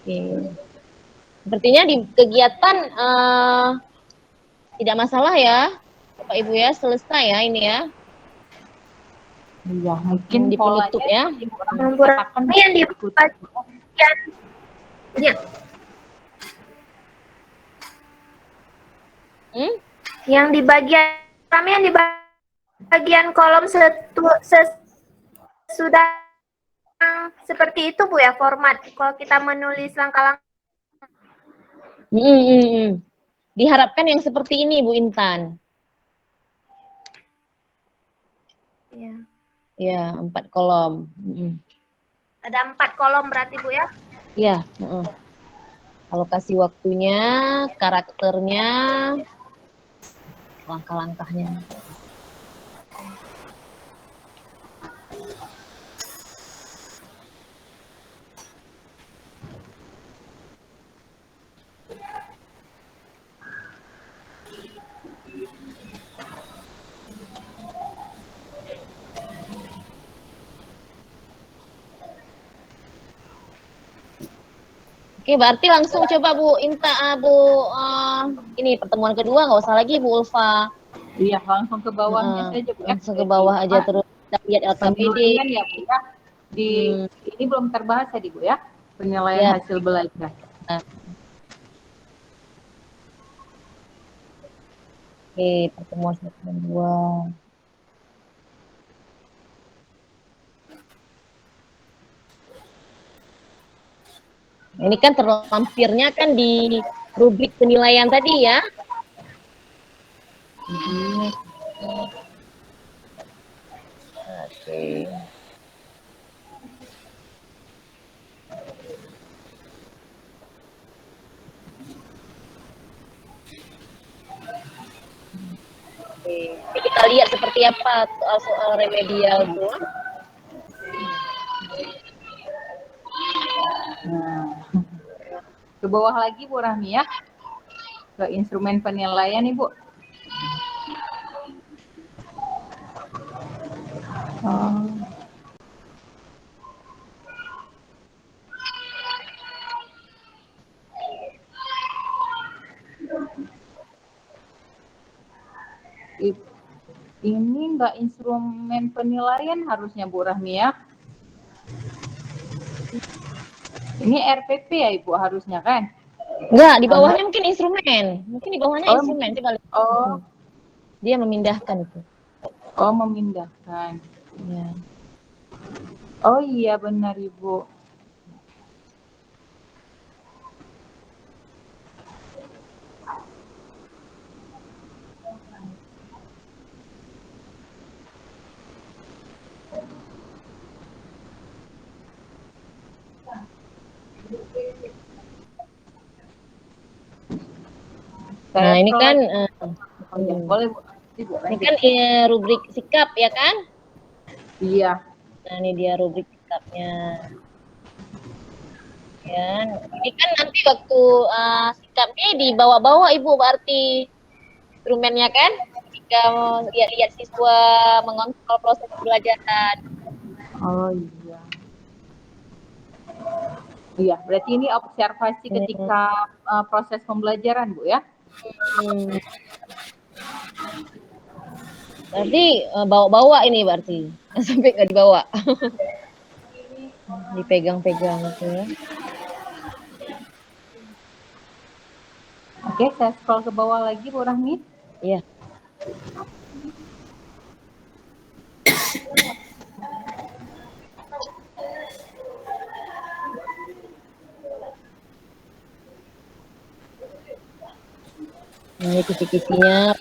Oke. Sepertinya di kegiatan tidak masalah ya, Bapak Ibu ya, selesai ya ini ya. Iya, mungkin di penutup ya. Yang di bagian yang di bagian kolom sudah seperti itu Bu ya format kalau kita menulis langkah-langkah. Diharapkan yang seperti ini Bu Intan. Iya. Ya, 4 kolom. Ada 4 kolom berarti Bu ya? Iya. Alokasi waktunya, karakternya, langkah-langkahnya. Oke, berarti langsung coba Bu Inta, Bu, ini pertemuan kedua nggak usah lagi Bu Ulfa. Iya, langsung ke bawahnya saja Bu ya. Langsung ke bawah aja terus kita lihat LKPD. Penilaian ya Bu ya. Ini belum terbahas tadi Bu ya, penilaian Ya. hasil belajar. Oke, pertemuan kedua. Ini kan terlampirnya kan di rubrik penilaian tadi ya. Oke. Oke. Jadi kita lihat seperti apa soal remedial Bu. Nah, ke bawah lagi Bu Rahmi ya, ke instrumen penilaian Ibu. Ini enggak instrumen penilaian harusnya Bu Rahmi ya. Ini RPP ya Ibu harusnya kan? Enggak, di bawahnya mungkin instrumen. Mungkin di bawahnya instrumen. Coba lihat. Dia memindahkan itu. Oh, memindahkan. Ya. Oh iya benar Ibu. Nah, ini kan boleh Bu. Ibu, ini kan rubrik sikap ya kan? Iya. Nah, ini dia rubrik sikapnya. Ya, ini kan nanti waktu sikapnya dibawa-bawa Ibu berarti instrumennya kan? Jika lihat-lihat siswa mengontrol proses pembelajaran. Oh iya. Iya, berarti ini observasi ketika proses pembelajaran Bu ya? Berarti bawa-bawa ini berarti. Sampai nggak dibawa. Dipegang-pegang gitu ya. Oke, saya scroll ke bawah lagi Bu Rahmi. Iya. Ini kisi-kisinya.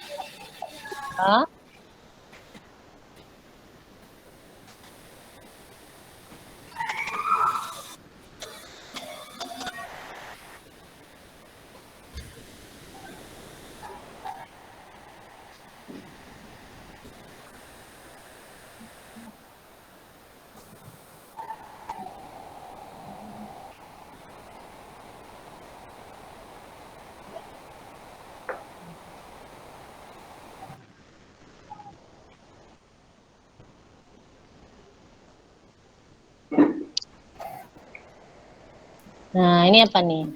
Nah, ini apa nih?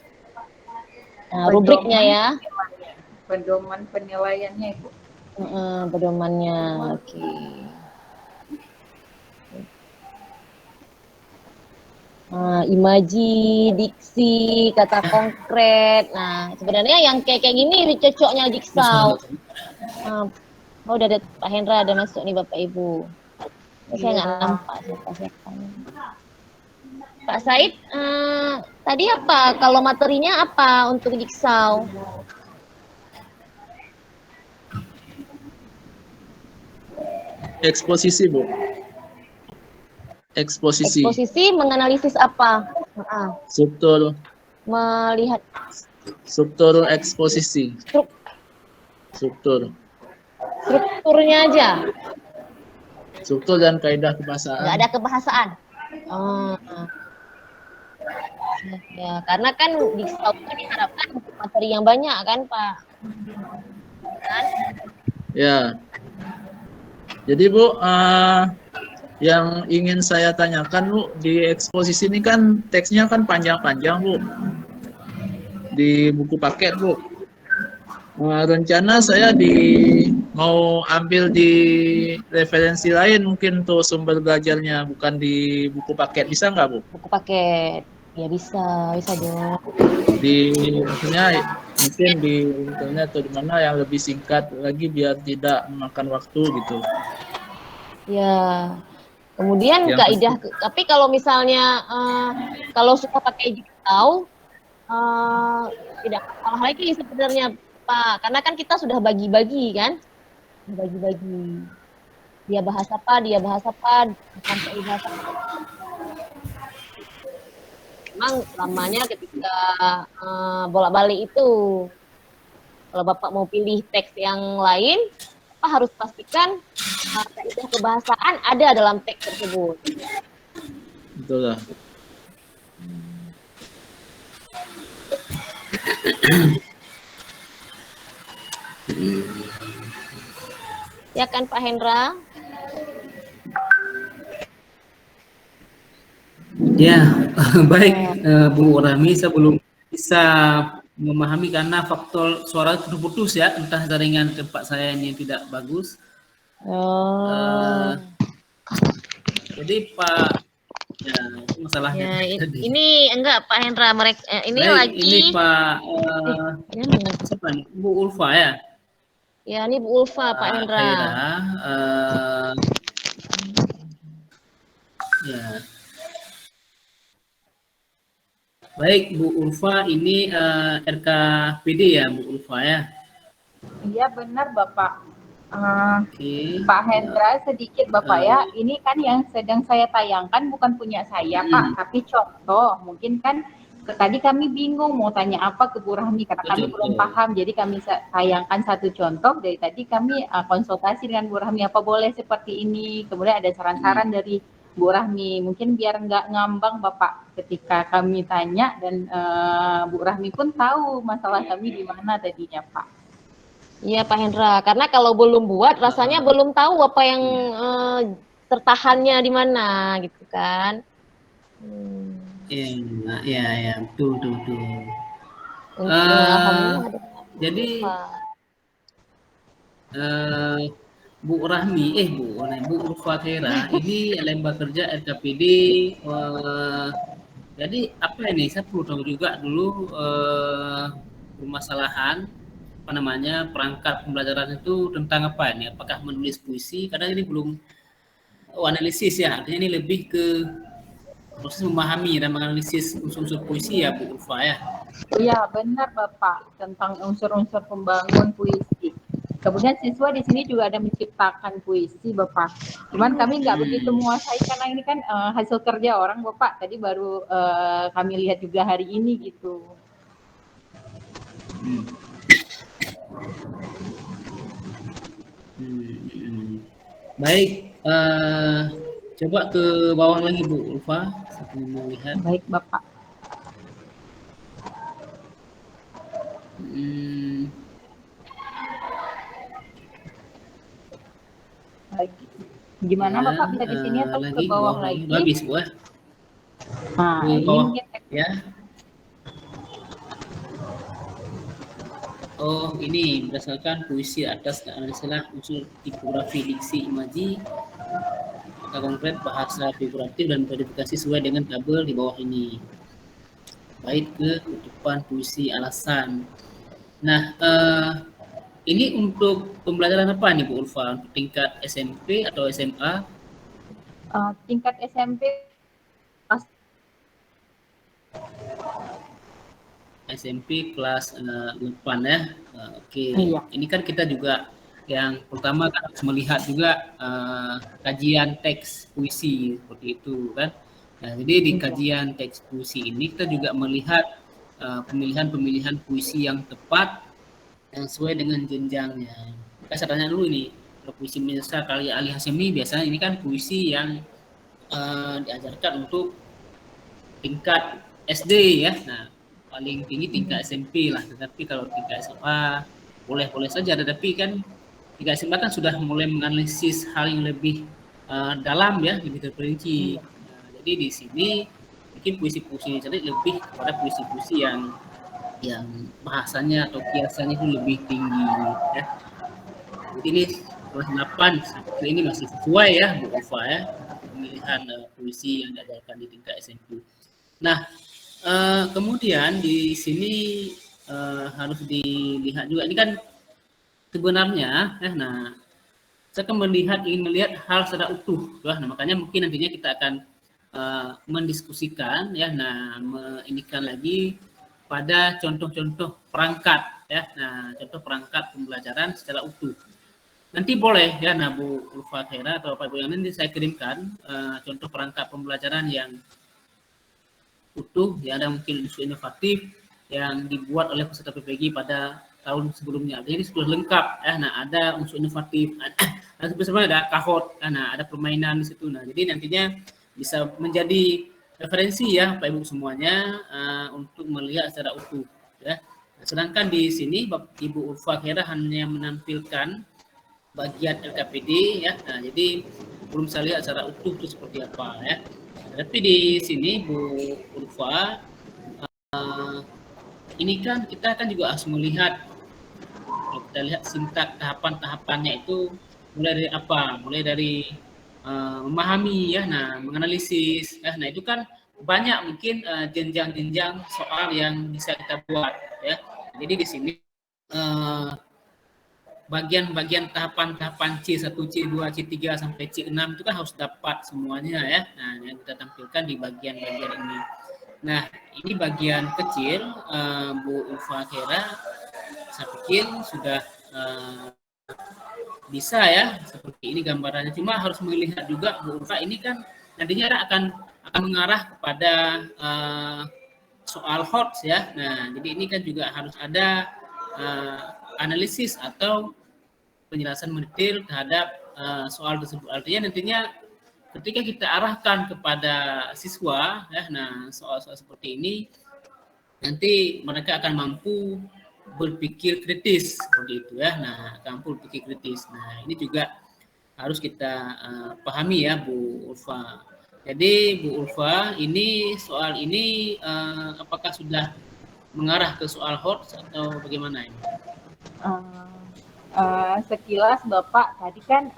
Nah, rubriknya ya. Pedoman penilaiannya Ibu. Pedomannya, oke. Imaji, diksi, kata konkret. Nah, sebenarnya yang kayak gini cocoknya Jigsaw. Oh, udah ada Pak Hendra, ada masuk nih Bapak Ibu. Saya nggak nampak siapa-siapa. Pak Said, tadi apa? Kalau materinya apa untuk Jigsaw? Eksposisi, Bu. Eksposisi. Eksposisi menganalisis apa? Struktur Melihat eksposisi. Strukturnya aja, struktur dan kaidah nggak kebahasaan. ada kebahasaan. Oh. Ya, karena kan di SAU itu diharapkan materi yang banyak kan, Pak? Kan? Ya. Jadi Bu, yang ingin saya tanyakan Bu, di eksposisi ini kan teksnya kan panjang-panjang Bu. Di buku paket Bu. Rencana saya mau ambil di referensi lain mungkin tuh sumber belajarnya, bukan di buku paket, bisa nggak Bu? Buku paket. Ya bisa dong. Maksudnya mungkin di internet atau di mana yang lebih singkat lagi biar tidak memakan waktu gitu. Ya. Kemudian kaidah, tapi kalau misalnya kalau suka pakai jigsaw, tidak masalah lagi sebenarnya Pak, karena kan kita sudah bagi-bagi kan, bagi-bagi. Dia bahas apa, sampai bahas apa. Memang lamanya ketika bolak-balik itu, kalau Bapak mau pilih teks yang lain, Bapak harus pastikan kaidah kebahasaan ada dalam teks tersebut. Betul lah. Ya kan Pak Hendra? Ya, baik Bu Rahmi, saya belum bisa memahami karena faktor suara terputus ya, entah jaringan tempat saya ini tidak bagus. Jadi Pak, ya itu masalahnya. Ya, ini enggak Pak Hendra, mereka ini baik, lagi. Ini Pak siapa nih? Bu Ulfa ya? Ya, ini Bu Ulfa, Pak Hendra. Ya. Baik Bu Ulfa, ini RKPD ya Bu Ulfa ya? Iya benar Bapak. Okay. Pak Hendra sedikit Bapak ya, ini kan yang sedang saya tayangkan bukan punya saya Pak, tapi contoh. Mungkin kan tadi kami bingung mau tanya apa ke Bu Rahmi karena kami belum paham, jadi kami tayangkan satu contoh. Dari tadi kami konsultasi dengan Bu Rahmi apa boleh seperti ini, kemudian ada saran-saran dari Bu Rahmi, mungkin biar nggak ngambang Bapak ketika kami tanya, dan Bu Rahmi pun tahu masalah kami di mana tadinya Pak. Iya Pak Hendra, karena kalau belum buat rasanya belum tahu apa yang tertahannya di mana gitu kan. Iya, betul. Jadi Bu Rahmi, Bu Ulfa Khaira, ini lembaga kerja RKPD. Jadi apa ini? Saya perlu tahu juga dulu permasalahan perangkat pembelajaran itu tentang apa ini? Apakah menulis puisi? Karena ini belum analisis ya, artinya ini lebih ke proses memahami dan menganalisis unsur-unsur puisi ya Bu Ulfa ya. Iya benar Bapak, tentang unsur-unsur pembangun puisi. Kemudian siswa di sini juga ada menciptakan puisi Bapak. Cuman kami nggak begitu menguasai karena ini kan hasil kerja orang Bapak. Tadi baru kami lihat juga hari ini gitu. Baik, coba ke bawah lagi Bu Ulfa, saya melihat. Baik Bapak. Gimana ya, Bapak bisa di sini atau ke bawah lagi? Habis Bu ya. Nah, ini ya. Oh, ini berdasarkan puisi atas analisa unsur tipografi, diksi, imaji, kata konkret, bahasa figuratif, dan verifikasi sesuai dengan tabel di bawah ini. Baik ke kutipan puisi alasan. Nah, ini untuk pembelajaran apa nih Bu Ulfa? Untuk tingkat SMP atau SMA? Tingkat SMP. SMP kelas 8 ya. Oke. Iya. Ini kan kita juga Yang pertama kan harus melihat juga kajian teks puisi seperti itu kan. Nah, jadi di kajian teks puisi ini kita juga melihat pemilihan-pemilihan puisi yang tepat yang sesuai dengan jenjangnya. Saya tanya dulu ini, kalau puisi Mirsa Kali Ali Hashimi biasanya ini kan puisi yang diajarkan untuk tingkat SD ya. Nah, paling tinggi tingkat SMP lah. Tetapi kalau tingkat SMA boleh-boleh saja. Tetapi kan tingkat SMA kan sudah mulai menganalisis hal yang lebih dalam ya, lebih terperinci. Nah, jadi di sini mungkin puisi-puisi jadi lebih kepada puisi-puisi yang bahasanya atau kiasannya itu lebih tinggi ya. Jadi ini kelas 8 seperti ini masih sesuai ya Bu Ulfa ya, pemilihan puisi yang diajarkan di tingkat SMP. Nah, kemudian di sini harus dilihat juga ini kan sebenarnya nah saya akan ingin melihat hal secara utuh ya. Nah, makanya mungkin nantinya kita akan mendiskusikan ya, nah menginikan lagi pada contoh-contoh perangkat ya. Nah, contoh perangkat pembelajaran secara utuh. Nanti boleh ya, nah Bu Ulfa Khaira atau Pak Ibu yang nanti saya kirimkan contoh perangkat pembelajaran yang utuh, ya ada mungkin isu inovatif yang dibuat oleh peserta PPG pada tahun sebelumnya. Jadi sudah lengkap ya. Nah, ada unsur inovatif, ada sebenarnya ada kahot, nah ada permainan di situ. Nah, jadi nantinya bisa menjadi referensi ya Pak Ibu semuanya untuk melihat secara utuh ya. Nah, sedangkan di sini Ibu Ulfa Khaira hanya menampilkan bagian LKPD ya. Nah, jadi belum saya lihat secara utuh itu seperti apa ya. Tapi di sini Bu Ulfa, ini kan kita kan juga harus melihat, kalau kita lihat sintak tahapan-tahapannya itu mulai dari apa? Mulai dari memahami ya, nah menganalisis, ya, nah itu kan banyak mungkin jenjang-jenjang soal yang bisa kita buat ya. Jadi di sini bagian-bagian tahapan-tahapan C1, C2, C3 sampai C6 itu kan harus dapat semuanya ya. Nah, yang kita tampilkan di bagian-bagian ini. Nah, ini bagian kecil Bu Ulfa Khaira, saya pikir sudah bisa ya seperti ini gambarannya. Cuma harus melihat juga Bu Ulfa ini kan nantinya akan mengarah kepada soal HOTS ya. Nah, jadi ini kan juga harus ada analisis atau penjelasan mendetail terhadap soal tersebut. Artinya nantinya ketika kita arahkan kepada siswa, ya, nah soal-soal seperti ini nanti mereka akan mampu berpikir kritis seperti itu ya. Nah, mampu berpikir kritis. Nah, ini juga harus kita pahami ya Bu Ulfa. Jadi Bu Ulfa, ini soal ini apakah sudah mengarah ke soal HOTS atau bagaimana ini? Sekilas Bapak tadi kan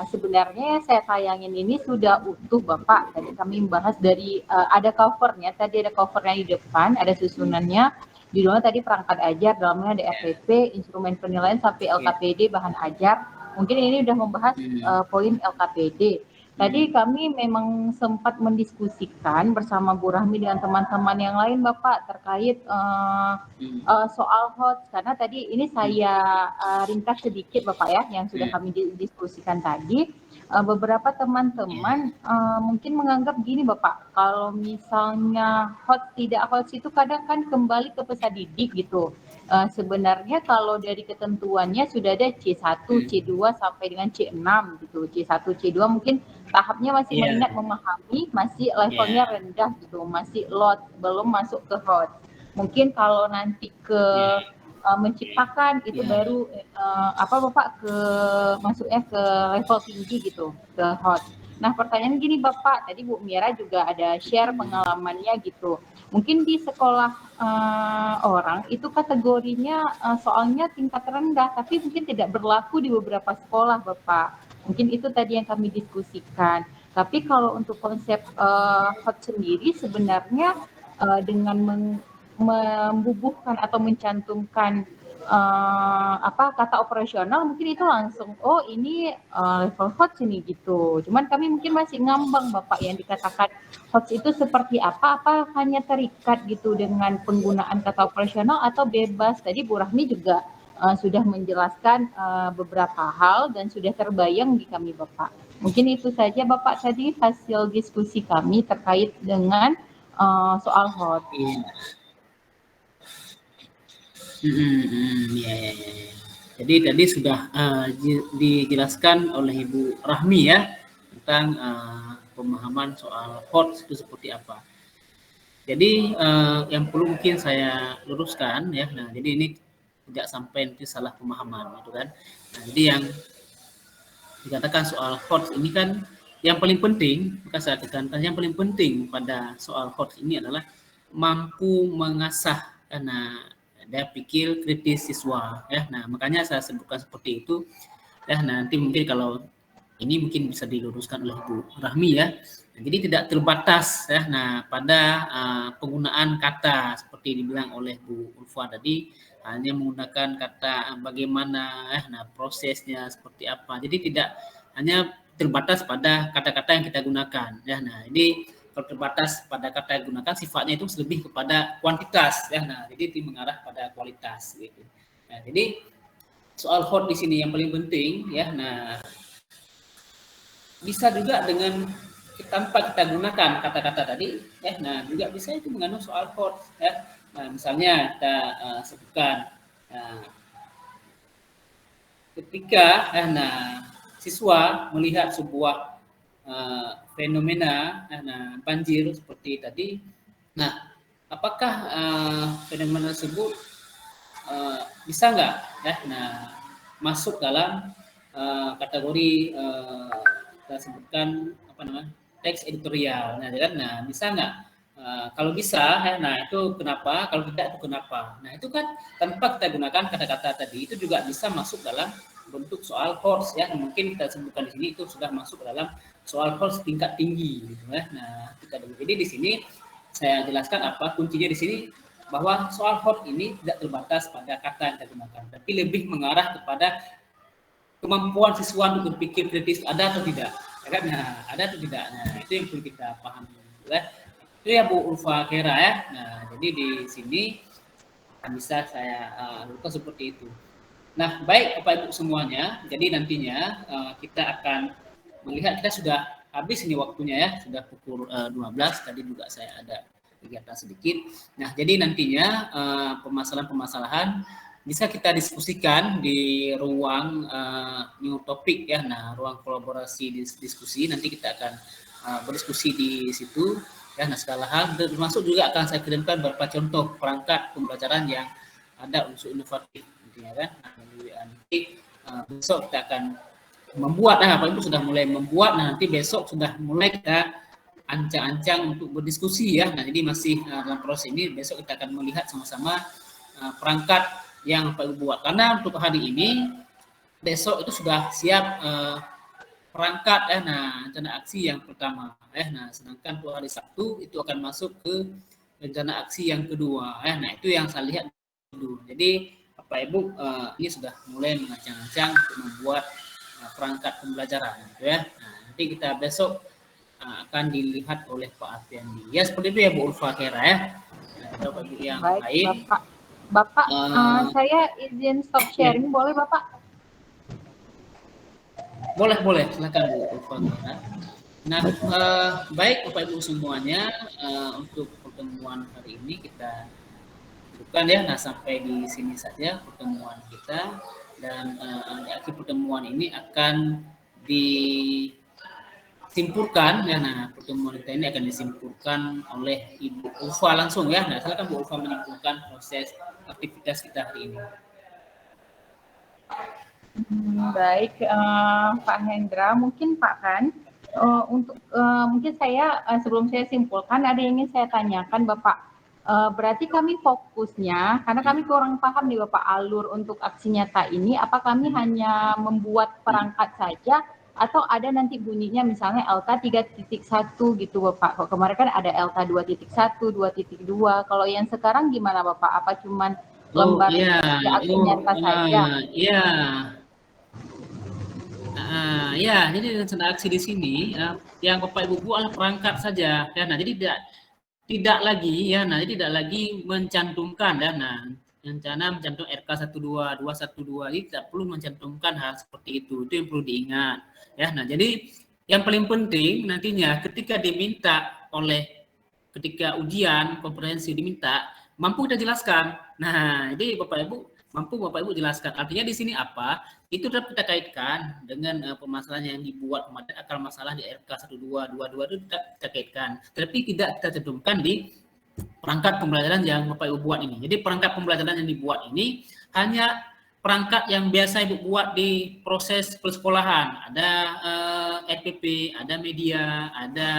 sebenarnya saya tayangin ini sudah utuh Bapak. Tadi kami membahas dari ada covernya, tadi ada covernya di depan, ada susunannya. Di dalamnya tadi perangkat ajar, dalamnya ada RPP, instrumen penilaian sampai LKPD, bahan ajar. Mungkin ini sudah membahas poin LKPD. Tadi kami memang sempat mendiskusikan bersama Bu Rahmi dengan teman-teman yang lain Bapak terkait soal HOTS, karena tadi ini saya ringkas sedikit Bapak ya yang sudah kami diskusikan tadi. Beberapa teman-teman mungkin menganggap gini Bapak, kalau misalnya HOTS tidak HOTS itu kadang kan kembali ke peserta didik gitu. Sebenarnya kalau dari ketentuannya sudah ada C1, C2 sampai dengan C6 gitu. C1, C2 mungkin tahapnya masih mengingat memahami, masih levelnya rendah gitu, masih lot, belum masuk ke HOTS. Mungkin kalau nanti ke menciptakan itu baru Bapak ke masuknya ke level tinggi gitu, ke HOTS. Nah, pertanyaan gini Bapak, tadi Bu Mira juga ada share pengalamannya gitu. Mungkin di sekolah orang itu kategorinya soalnya tingkat rendah, tapi mungkin tidak berlaku di beberapa sekolah Bapak. Mungkin itu tadi yang kami diskusikan. Tapi kalau untuk konsep HOTS sendiri sebenarnya dengan membubuhkan atau mencantumkan kata operasional mungkin itu langsung ini level HOTS ini gitu. Cuman kami mungkin masih ngambang Bapak yang dikatakan HOTS itu seperti apa hanya terikat gitu dengan penggunaan kata operasional atau bebas. Tadi Bu Rahmi juga sudah menjelaskan beberapa hal dan sudah terbayang di kami Bapak. Mungkin itu saja Bapak tadi hasil diskusi kami terkait dengan soal HOT. Ya. Jadi tadi sudah dijelaskan oleh Ibu Rahmi ya tentang pemahaman soal HOT itu seperti apa. Jadi yang perlu mungkin saya luruskan ya. Nah, jadi ini tidak sampai nanti salah pemahaman gitu kan. Nah, jadi yang dikatakan soal HOT ini kan yang paling penting, maka saya katakan yang paling penting pada soal HOT ini adalah mampu mengasah daya pikir kritis siswa ya. Nah, makanya saya sebutkan seperti itu. Ya, nanti mungkin kalau ini mungkin bisa diluruskan oleh Bu Rahmi ya. Nah, jadi tidak terbatas ya. Nah, pada penggunaan kata seperti dibilang oleh Bu Ulfa tadi, hanya menggunakan kata bagaimana nah prosesnya seperti apa. Jadi tidak hanya terbatas pada kata-kata yang kita gunakan ya. Nah, ini kalau terbatas pada kata yang digunakan sifatnya itu lebih kepada kuantitas ya. Nah, jadi itu mengarah pada kualitas gitu. Nah, jadi soal HOT di sini yang paling penting ya. Nah, bisa juga dengan tanpa kita gunakan kata-kata tadi ya. Nah, juga bisa itu mengandung soal HOT ya. Nah, misalnya kita sebutkan ketika siswa melihat sebuah fenomena banjir seperti tadi. Nah, apakah fenomena tersebut bisa nggak ya masuk dalam kategori kita sebutkan teks editorial. Nah, bisa nggak? Kalau bisa, itu kenapa? Kalau tidak itu kenapa? Nah, itu kan tanpa kita gunakan kata-kata tadi itu juga bisa masuk dalam bentuk soal HOT ya. Mungkin kita sebutkan di sini itu sudah masuk dalam soal HOT tingkat tinggi gitu ya. Nah, jadi di sini saya jelaskan apa kuncinya di sini, bahwa soal HOT ini tidak terbatas pada kata yang kita gunakan, tapi lebih mengarah kepada kemampuan siswa untuk berpikir kritis ada atau tidak. Nah, ada atau tidak. Nah, itu yang perlu kita pahami ya. Itu ya Bu Ulfa Kera ya. Nah, jadi di sini bisa saya lakukan seperti itu. Nah, baik Bapak Ibu semuanya. Jadi nantinya kita akan melihat, kita sudah habis ini waktunya ya, sudah pukul 12. Tadi juga saya ada kegiatan sedikit. Nah, jadi nantinya permasalahan-permasalahan bisa kita diskusikan di ruang new topic ya. Nah, ruang kolaborasi diskusi. Nanti kita akan berdiskusi di situ. Ya, nah segala hal, termasuk juga akan saya kirimkan beberapa contoh perangkat pembelajaran yang ada unsur inovatif, intinya kan. Nanti besok kita akan membuat, Bapak Ibu sudah mulai membuat. Nah, nanti besok sudah mulai kita ancang-ancang untuk berdiskusi ya. Nah, jadi masih dalam proses ini. Besok kita akan melihat sama-sama perangkat yang Bapak Ibu buat. Karena untuk hari ini, besok itu sudah siap perangkat rencana aksi yang pertama. Nah, sedangkan untuk hari Sabtu itu akan masuk ke rencana aksi yang kedua. Nah, itu yang saya lihat dulu. Jadi Bapak Ibu ini sudah mulai mengancang-ancang untuk membuat perangkat pembelajaran gitu ya. Nah, nanti kita besok akan dilihat oleh Pak Arfiandi. Ya seperti itu ya Bu Ulfa Kera ya. Nah, Bapak Ibu yang baik, lain. Bapak saya izin stop sharing, boleh Bapak? Boleh, silakan Bu Ulfa Kera. Nah, baik Bapak Ibu semuanya, untuk pertemuan hari ini kita bukan ya. Nah, sampai di sini saja pertemuan kita, dan di akhir pertemuan ini akan disimpulkan ya. Nah, pertemuan kita ini akan disimpulkan oleh Ibu Ulfa langsung ya. Nah, silakan Bu Ulfa menyimpulkan proses aktivitas kita hari ini. Baik, Pak Hendra, mungkin Pak kan untuk mungkin saya sebelum saya simpulkan ada yang ingin saya tanyakan Bapak. Berarti kami fokusnya, karena kami kurang paham nih Bapak alur untuk aksi nyata ini, apa kami hanya membuat perangkat saja atau ada nanti bunyinya misalnya LK 3.1 gitu Bapak. Kalau kemarin kan ada LK 2.1, 2.2. Kalau yang sekarang gimana Bapak? Apa cuman lembar aksi nyata saja? Ya, jadi rencana aksi di sini yang Bapak Ibu buat perangkat saja ya. Nah, jadi tidak lagi ya. Nah, jadi tidak lagi mencantumkan ya. Nah, rencana mencantum RK 12 212, jadi tidak perlu mencantumkan hal seperti itu yang perlu diingat ya. Nah, jadi yang paling penting nantinya ketika ketika ujian komprehensi diminta, mampu kita jelaskan. Nah, jadi Bapak Ibu mampu Bapak Ibu jelaskan. Artinya di sini apa? Itu tetap kita kaitkan dengan permasalahan yang dibuat kemarin, akar masalah di RK 1222 itu kita kaitkan. Tetapi tidak kita cantumkan di perangkat pembelajaran yang Bapak Ibu buat ini. Jadi perangkat pembelajaran yang dibuat ini hanya perangkat yang biasa Ibu buat di proses persekolahan. Ada RPP, ada media, ada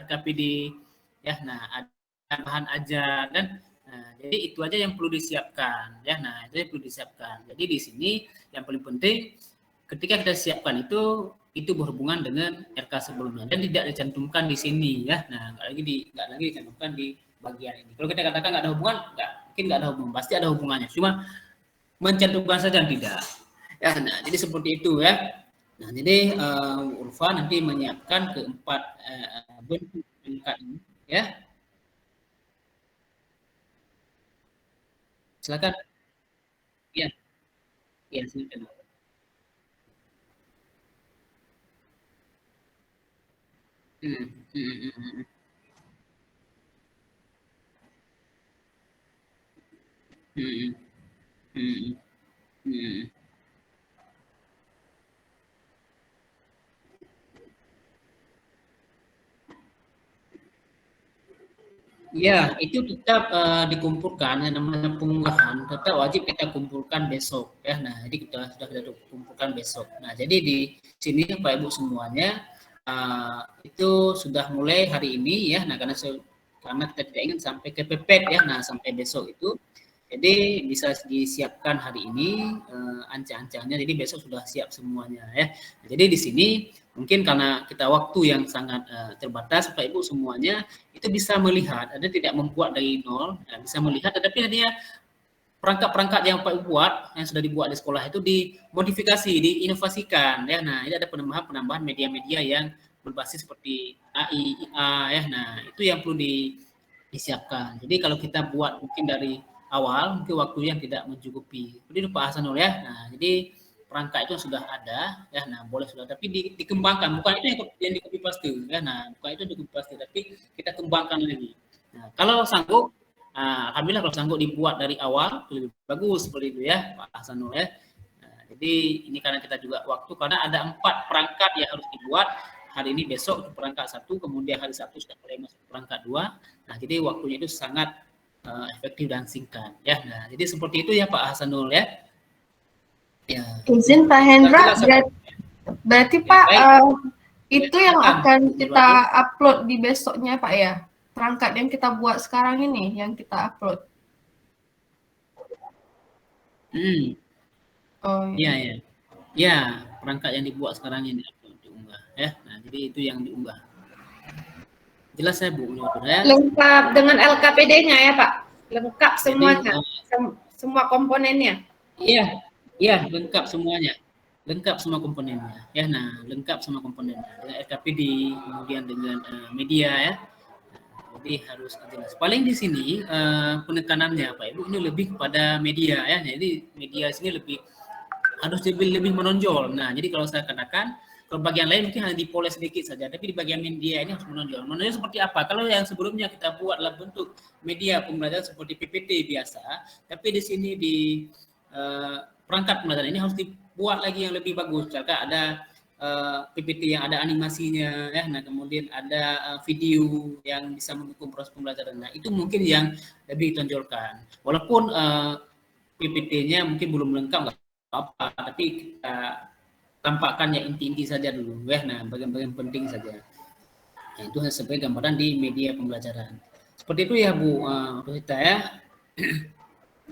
RKPD, ya. Nah, ada bahan ajar dan jadi itu aja yang perlu disiapkan, ya. Nah, itu yang perlu disiapkan. Jadi di sini yang paling penting ketika kita siapkan itu berhubungan dengan RK sebelumnya dan tidak dicantumkan di sini, ya. Nah, nggak lagi dicantumkan di bagian ini. Kalau kita katakan nggak ada hubungan, mungkin nggak ada hubungan, pasti ada hubungannya. Cuma mencantumkan saja tidak. Ya, nah, jadi seperti itu ya. Nah, jadi Ulfa nanti menyiapkan keempat bentuk tingkat ini, ya. Silakan. Ya, ya silakan. Ya, itu tetap dikumpulkan, yang namanya pengunggahan tetap wajib kita kumpulkan besok, ya. Nah, jadi sudah kita kumpulkan besok. Nah, jadi di sini Pak Ibu semuanya itu sudah mulai hari ini, ya. Nah, karena kita tidak ingin sampai kepepet, ya. Nah, sampai besok itu, jadi bisa disiapkan hari ini ancang-ancangnya. Jadi besok sudah siap semuanya, ya. Nah, jadi di sini mungkin karena kita waktu yang sangat terbatas, Pak Ibu semuanya itu bisa melihat, ada tidak membuat dari nol, bisa melihat, tetapi nantinya perangkat-perangkat yang Pak Ibu buat, yang sudah dibuat di sekolah itu dimodifikasi, diinovasikan, ya. Nah, ini ada penambahan media-media yang berbasis seperti AI, IA, ya. Nah, itu yang perlu disiapkan. Jadi kalau kita buat mungkin dari awal, mungkin waktu yang tidak mencukupi. Jadi Pak Hasanul, ya. Nah, jadi perangkat itu sudah ada, ya. Nah, boleh sudah, tapi dikembangkan, bukan itu yang di copy paste, ya. Nah, bukan itu di copy paste, tapi kita kembangkan lagi. Nah, kalau sanggup, alhamdulillah kalau sanggup dibuat dari awal lebih bagus seperti itu, ya Pak Hasanul, ya. Nah, jadi ini karena kita juga waktu, karena ada 4 perangkat yang harus dibuat hari ini, besok perangkat 1, kemudian hari Sabtu sudah mulai masuk perangkat 2. Nah, jadi waktunya itu sangat efektif dan singkat, ya. Nah, jadi seperti itu ya Pak Hasanul, ya. Ya. Izin Pak Hendra, berarti ya, Pak itu yang akan kita upload di besoknya Pak, ya? Perangkat yang kita buat sekarang ini yang kita upload. Oh iya. Ya, perangkat yang dibuat sekarang ini diunggah, ya. Nah, jadi itu yang diunggah. Jelas ya Bu? Ya? Lengkap dengan LKPD-nya ya Pak? Lengkap semuanya, semua komponennya? Iya, lengkap semuanya. Lengkap semua komponennya. Ya, nah, lengkap semua komponennya. Dengan RKPD, kemudian dengan media, ya. Jadi harus jelas. Paling di sini penekanannya Pak Ibu ini lebih kepada media, ya. Jadi media sini harus lebih menonjol. Nah, jadi kalau saya katakan, kalau bagian lain mungkin hanya dipoles sedikit saja, tapi di bagian media ini harus menonjol. Menonjol seperti apa? Kalau yang sebelumnya kita buat dalam bentuk media pembelajaran seperti PPT biasa, tapi di sini di perangkat pembelajaran ini harus dibuat lagi yang lebih bagus. Misalkan ada PPT yang ada animasinya, ya. Nah, kemudian ada video yang bisa mendukung proses pembelajaran. Nah, itu mungkin yang lebih ditonjolkan. Walaupun PPT-nya mungkin belum lengkap, nggak apa-apa, tapi kita tampakkan ya inti-inti saja dulu, ya. Nah, bagian-bagian penting saja. Nah, itu sebagai gambaran di media pembelajaran. Seperti itu ya Bu Rosita, ya.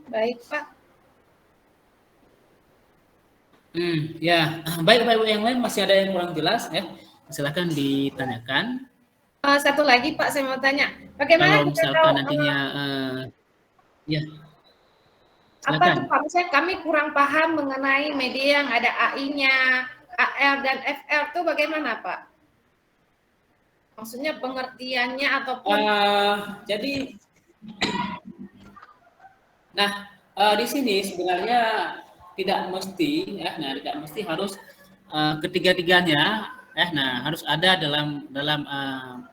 Baik Pak. Ya, baik Pak Ibu, yang lain masih ada yang kurang jelas, ya. Silakan ditanyakan. Satu lagi Pak, saya mau tanya, bagaimana kalau misalkan nantinya ya. Silakan. Apa tuh Pak, misalnya kami kurang paham mengenai media yang ada AI-nya, AR dan FR tuh bagaimana Pak? Maksudnya pengertiannya ataupun jadi, nah Di sini sebenarnya tidak mesti ya, nah tidak mesti harus ketiga-tiganya ya, nah harus ada dalam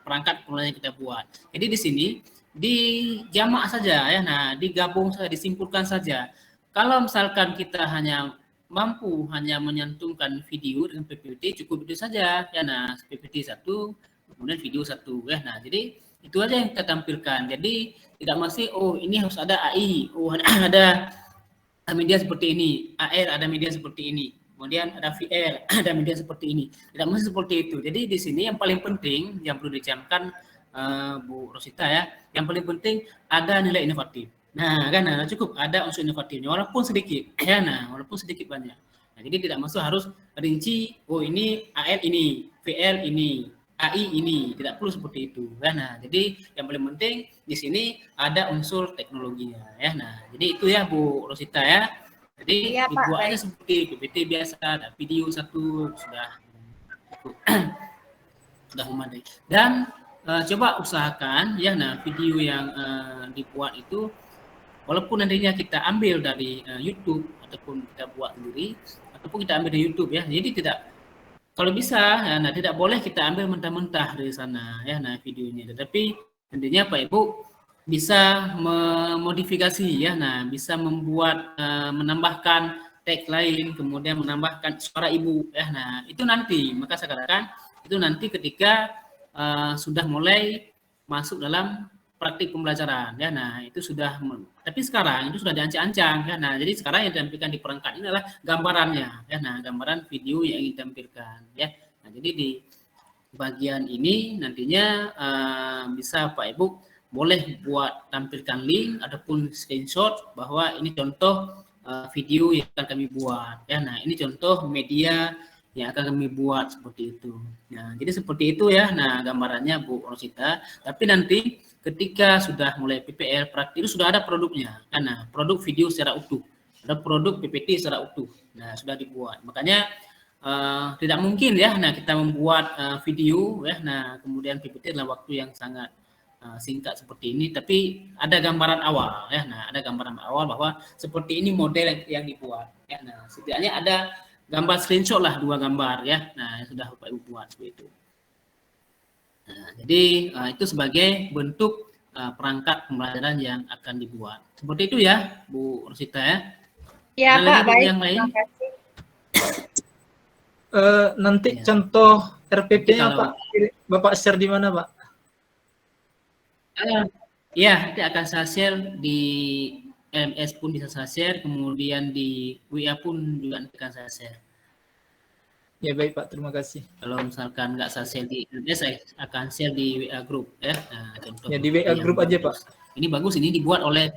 perangkat pembelajaran yang kita buat. Jadi di sini dijamak saja ya, nah digabung saja, disimpulkan saja. Kalau misalkan kita hanya mampu hanya menyantumkan video dengan PPT, cukup itu saja ya, nah PPT 1 kemudian video 1 ya, nah jadi itu aja yang kita tampilkan. Jadi tidak mesti oh ini harus ada AI, oh ada media seperti ini, AR ada media seperti ini, kemudian ada VR ada media seperti ini. Tidak mesti seperti itu. Jadi di sini yang paling penting yang perlu dicamkan Bu Rosita ya, yang paling penting ada nilai inovatif. Nah kan, nah, cukup ada unsur inovatifnya walaupun sedikit ya, nah walaupun sedikit banyak. Nah, jadi tidak masuk harus rinci, oh ini AR ini, VR ini, AI ini, tidak perlu seperti itu ya. Nah jadi yang paling penting di sini ada unsur teknologinya ya. Nah jadi itu ya Bu Rosita ya. Jadi Iya, Pak, dibuatnya baik. seperti PPT biasa, ada video 1 sudah sudah memadai. Dan coba usahakan ya, nah video yang dibuat itu walaupun nantinya kita ambil dari YouTube ataupun kita buat sendiri ataupun kita ambil dari YouTube ya. Jadi tidak, kalau bisa ya, nah tidak boleh kita ambil mentah-mentah dari sana ya, nah videonya. Tetapi nantinya Pak Ibu bisa memodifikasi ya, nah bisa membuat menambahkan tag lain, kemudian menambahkan suara ibu ya. Nah itu nanti, maka saya katakan itu nanti ketika sudah mulai masuk dalam praktik pembelajaran ya. Nah itu sudah, tapi sekarang itu sudah diancang-ancang ya. Nah jadi sekarang yang ditampilkan di perangkat ini adalah gambarannya ya, nah gambaran video yang ingin ditampilkan ya. Nah jadi di bagian ini nantinya bisa Pak Ibu boleh buat tampilkan link ataupun screenshot bahwa ini contoh video yang akan kami buat ya. Nah ini contoh media yang akan kami buat seperti itu. Nah jadi seperti itu ya, nah gambarannya Bu Rosita. Tapi nanti ketika sudah mulai PPL praktik itu sudah ada produknya, nah produk video secara utuh, ada produk PPT secara utuh, nah sudah dibuat. Makanya tidak mungkin ya, nah kita membuat video ya, nah kemudian PPT dalam waktu yang sangat singkat seperti ini, tapi ada gambaran awal ya, nah ada gambaran awal bahwa seperti ini model yang dibuat ya. Nah setidaknya ada gambar screenshot lah, 2 gambar ya, nah sudah Bapak Ibu buat seperti itu. Nah, jadi itu sebagai bentuk perangkat pembelajaran yang akan dibuat. Seperti itu ya, Bu Rosita ya. Ya, Ada Pak, lagi baik. yang lain? Terima kasih. Nanti Ya. contoh RPP-nya Kalau- Pak, Bapak share di mana Pak? Ya, nanti akan saya share di MS pun bisa saya share, kemudian di WA pun juga nanti akan saya share. Ya baik Pak, terima kasih. Kalau misalkan nggak saya share di MS, saya akan share di WA group ya. Nah, contoh Ya, di WA yang group aja, bagus. Pak. Ini bagus, ini dibuat oleh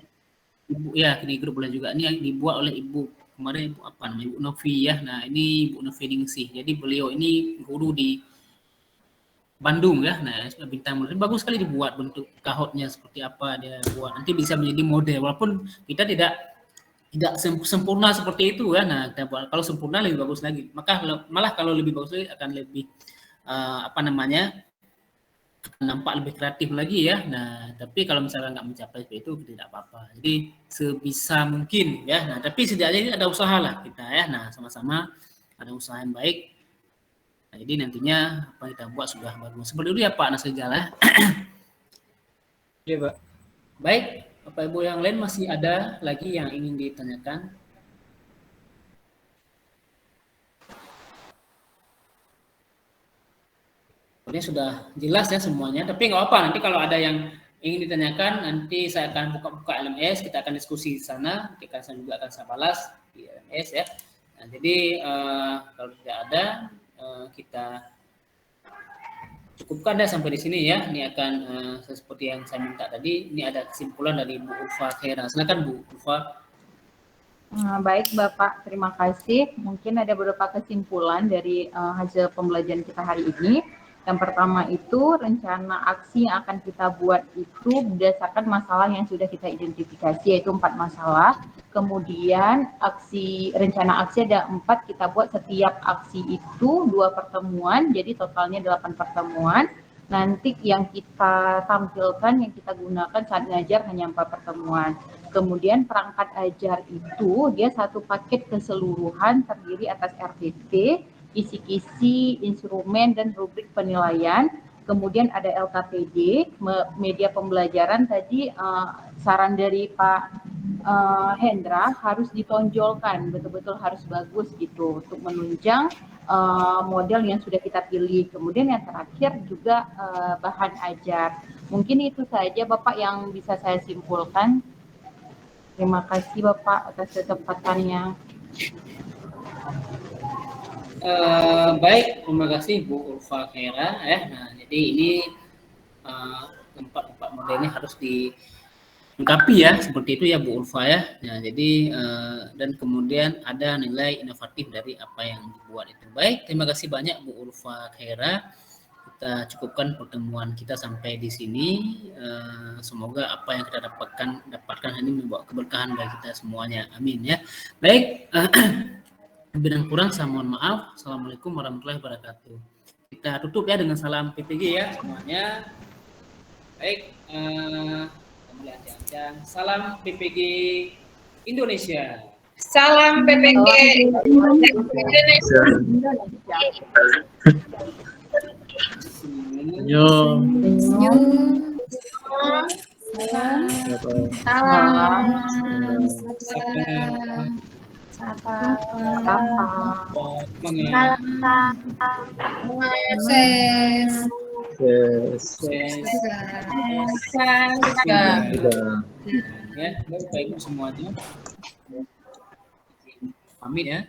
Ibu ya, di grup boleh juga. Ini yang dibuat oleh Ibu kemarin, Ibu apa namanya, Ibu Novi ya. Nah ini Ibu Novi Ningsih. Jadi beliau ini guru di Bandung ya. Nah bintang murid bagus sekali dibuat, bentuk kahotnya seperti apa dia buat. Nanti bisa menjadi model walaupun kita tidak sempurna seperti itu ya. Nah kita buat, kalau sempurna lebih bagus lagi. Maka malah kalau lebih bagus lagi akan lebih apa namanya, nampak lebih kreatif lagi ya. Nah tapi kalau misalnya nggak mencapai seperti itu tidak apa-apa. Jadi sebisa mungkin ya. Nah tapi setidaknya ini ada usaha lah kita ya. Nah sama-sama ada usaha yang baik. Nah, jadi nantinya apa kita buat sudah bagus. Seperti itu ya Pak Nasrijal ya. Iya Pak. Baik, Bapak Ibu yang lain masih ada lagi yang ingin ditanyakan? Ini sudah jelas ya semuanya, tapi nggak apa, nanti kalau ada yang ingin ditanyakan, nanti saya akan buka LMS, kita akan diskusi di sana, nanti saya juga akan saya balas di LMS ya. Nah, jadi kalau tidak ada, kita cukupkan deh sampai di sini ya. Ini akan seperti yang saya minta tadi, ini ada kesimpulan dari Bu Ulfa Khaira. Silakan Bu Ulfa. Baik Bapak, terima kasih. Mungkin ada beberapa kesimpulan dari hasil pembelajaran kita hari ini. Yang pertama itu rencana aksi yang akan kita buat itu berdasarkan masalah yang sudah kita identifikasi, yaitu 4 masalah. Kemudian rencana aksi ada 4, kita buat setiap aksi itu 2 pertemuan, jadi totalnya 8 pertemuan. Nanti yang kita tampilkan, yang kita gunakan saat ngajar hanya 4 pertemuan. Kemudian perangkat ajar itu dia satu paket keseluruhan terdiri atas RPP, kisi-kisi, instrumen, dan rubrik penilaian. Kemudian ada LKPD, media pembelajaran tadi saran dari Pak Hendra harus ditonjolkan, betul-betul harus bagus gitu untuk menunjang model yang sudah kita pilih. Kemudian yang terakhir juga bahan ajar. Mungkin itu saja Bapak yang bisa saya simpulkan. Terima kasih Bapak atas kesempatannya. Baik, terima kasih Bu Ulfa Khaira ya. Nah, jadi ini empat modelnya harus dilengkapi ya, seperti itu ya Bu Ulfa ya. Nah, jadi dan kemudian ada nilai inovatif dari apa yang dibuat itu. Baik, terima kasih banyak Bu Ulfa Khaira. Kita cukupkan pertemuan kita sampai di sini. Semoga apa yang kita dapatkan ini membawa keberkahan bagi kita semuanya. Amin ya. Baik, lebih dan kurang saya mohon maaf. Assalamualaikum warahmatullahi wabarakatuh. Kita tutup ya dengan salam PPG ya semuanya. Baik, kembali ancang-ancang. Salam PPG Indonesia. Salam PPG Indonesia. Yo. Ya, baik semuanya. Pamit ya.